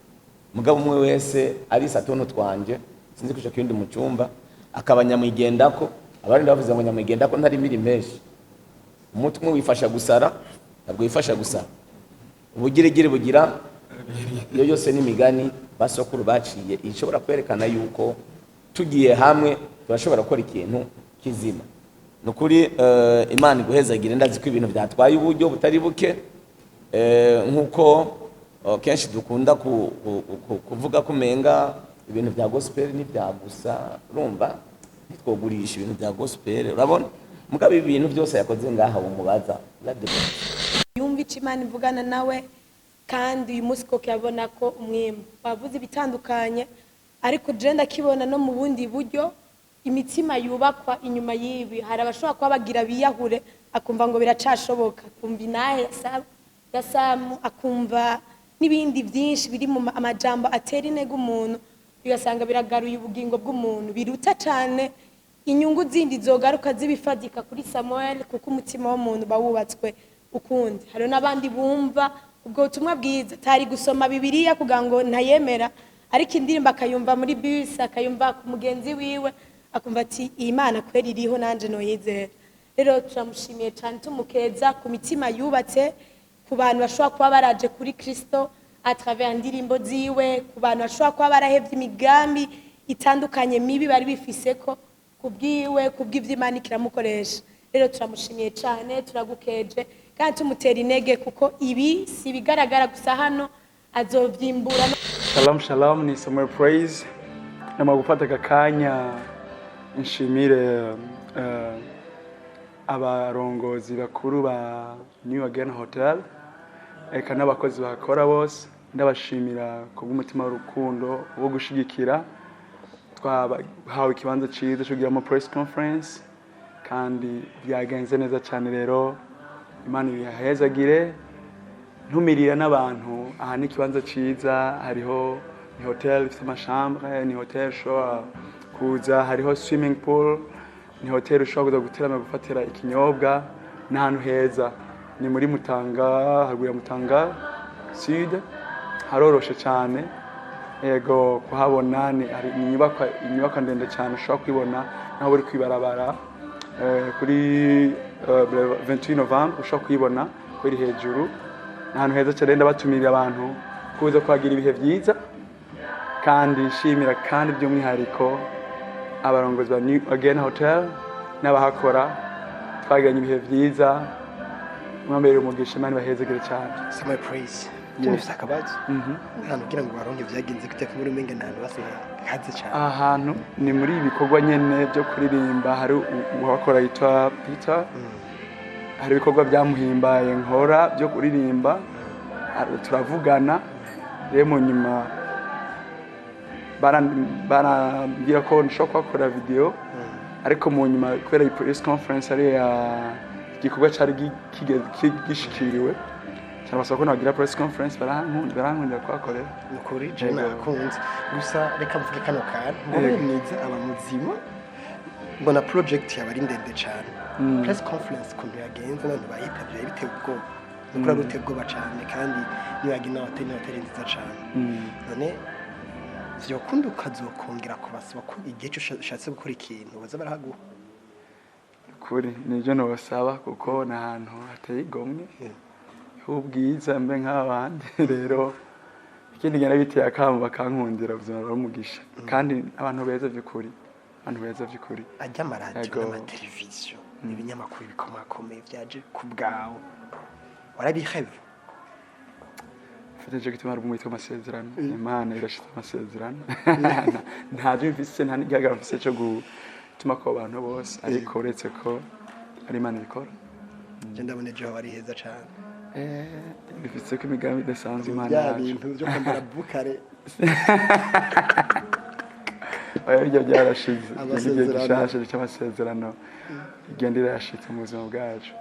Mugabo umwe wese ari satono twanje sinzi kuja kindi mu cyumba akabanyamwigendako. Abandi bavuze ngo nyamwigendako ntari miri menshi. Umutwe wifasha gusara ntabwo wifasha gusara, ubugirigiri bugira iyo yose n'imigani basokuru baciye ishobora kwerekana yuko tugiye hamwe turashobora gukora ikintu kizima. Nukuri Imana iguhezagire, ndazi ko ibintu byatwaye uburyo butari buke nkuko kenshi dukunda kuvuga kumenga ibintu bya gospel n'ibyagusa, urumva ntitwogurisha ibintu bya gospel, urabona mugabo ibintu byose yakoze ngaha umubaza yumva icyo Imana ivugana nawe, kandi uyu munsi koko yabona ko umwembe bavuze ibitandukanye, ariko je ndakibona no mu bundi buryo imitima yubakwa inyuma y'ibi. Hari abashobora kuba bagira biyahure akumva ngo biracashoboka, akumva inahe ya Samu, akumva n'ibindi byinshi biri mu amajambo atera intege umuntu, bigasanga biragaruye ubugingo bw'umuntu, biruta cyane inyungu zindi zogaruka zibifadika kuri Samuel, kuko umutima w'umuntu bawubatswe ukundi. Hari n'abandi bumva ubwo butumwa bwiza tari gusoma Bibiliya kugira ngo ntayemera, ariko indirimbo akayumva muri bus, akayumva ku mugenzi wiwe, akumva ati iyi Mana kweri iriho nanje noyizera. Rero turamushimiye cyane, tumukeza ku mitima yubatse, ku bantu bashobora kuba baraje kuri Kristo à travers indirimbo ziwe, ku bantu bashobora kuba barahevye imigambi itandukanye mibi bari bifise ko kubwiwe, kubw'ivyo Imana ikiramukoresha. Rero turamushimiye cyane, turagukeje kandi tumutera intege, kuko ibi si bigaragara gusa hano, azovyimbura. Shalom shalom, ni Samuel Praise. Nama gufata akanya nshimire abarongozi bakuru ba AGENA Hotel, eka n'abakozi bakora bose, ndabashimira kubw'umutima w'urukundo wo gushigikira. Twahawe ikibanza cyiza cyo kugira press conference kandi byagenze neza cyane. Rero Imana ibahezagire, ntumirira n'abantu. Aha ni ikibanza cyiza, hariho ni hotel ifite amachambre, ni hotel ushobora kuza, hariho swimming pool, ni hotel ushobora kuza guterama gufatira ikinyobwa, n'ahantu heza. Ni muri Mutanga, haruguru ya Mutanga Sud, haroroshe cyane. Ego kuhabona ni inyubako ndende cyane, ushobora kwibona naho buri kwibarabara kuri 28 Novembre, ushobora kwibona kuri hejuru. Ahantu heza cyane, ndabatumirira abantu kuza kwagira ibihe byiza, kandi shimira kandi by'umwihariko abarongozi ba AGENA Hotel n'abahakora. Twagiranye ibihe byiza, mwambere umugisha, Imana ibahezagire cyane. Samuel Praise Mufise akabazo hano kugira ngo baronke byagenze gute muri menge ntantu basigaye cyane. Ahantu ni muri ibikorwa nyene byo kuririmba, hari uwakora yitwa Peter, hari ibikorwa byamuhimbaye nkora byo kuririmba, turavugana. Rero mu nyuma barambwira ko nshobora gukora video, ariko mu nyuma kubera iyi press conference ari igikorwa cyari gishikiriwe cyangwa se ko nagira press conference, barankundira kwakorera. Nukuri je nakunze gusa, reka mvuge kano kantu ngo mwiza abamuzima, mbona project yabari ndende cyane. Press conference kuntu yagenze n'abantu bayitavye bitewe ubwoba, nukuri aruteye ubwoba cyane, kandi AGENA Hotel nziza cyane. None vyokunda ukazokongera kubasaba ko igihe cyo ushatse gukora ikintu baza barahaguha. Kuri nivyo nobasaba, kuko n'ahantu hateye igomwe ubwiza mbe nk'abandi. Rero ikindi ngena biteye akamu bakankundira, ubuzima bw'umugisha, kandi abantu beza by'ukuri, abantu beza by'ukuri. Ajya amaradiyo n'amateleviziyo n'ibinyamakuru bikomakomeye byaje ku bwawe, warabiheve? Fite gituma ari umwitwa amasezerano. Imana irashita amasezerano. Ntabyo mfise, nta n'igihagararo mfise cyo gutuma ko abantu bose, ariko uretse ko ari Imana ibikora. Je ndabone je bari heza cyane. Bifise ko imigambi idasanzwe Imana yacu. Ya bintu byo kwambara bukare. Ibyo byarashize. Igishashe cy'amasezerano igendera yashitse mu buzima bwacu.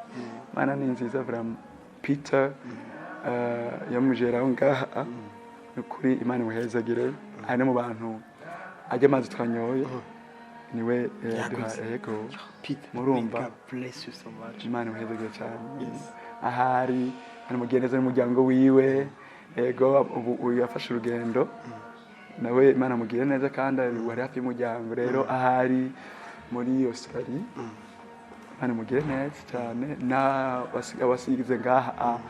Imana ni nziza vraiment. Peter yamujera ngaha, nukuri Imana imuhezagire. Ari mu bantu ajya amazi twanyoye, niwe duha ego. Murumva, bless you so much. Imana imuhezagire cyane. Ahari ari mugeneza n'umuryango wiwe, ego ubu yafashe urugendo, nawe Imana amugire neza, kandi ari hafi y'umuryango. Rero ahari muri Australia, Imana amugire neza cyane. Na abasigize ngaha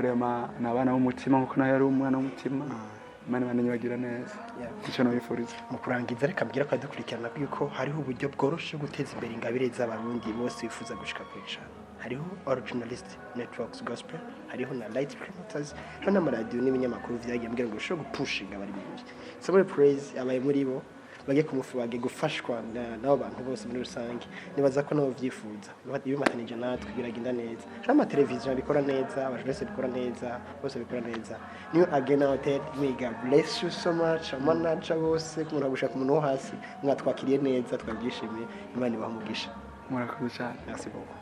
vraiment ni abana b'umutima nkuko nayo ari umwana w'umutima Imana ibandanye bagira neza icyo nabifuriza mu kurangiza reka mbwira ko dukurikirana yuko hariho uburyo bworoshye guteza imbere ingabire z'abarundi bose bifuza gushika kuri cyane hariho originalist networks gospel hariho na light promoters hariho n'amaradiyo n'ibinyamakuru vyagiye mbwira ngo ushobora gupushinga abaririmbyi Samuel Praise abaye muri bo bagiye kumufubage gufashwa n'abo bantu bose muri rusange nibaza ko nabo vyifuza bimatanije natwe biragenda neza hari amateleviziyo bikora neza abajurese bikora neza bose bikora neza niyo AGENA hotel mwiga bless you so much manager bose kumura gushaka umuntu wo hasi mwatwakiriye neza twabyishimiye Imana ibaha umugisha murakoze cyane merci beaucoup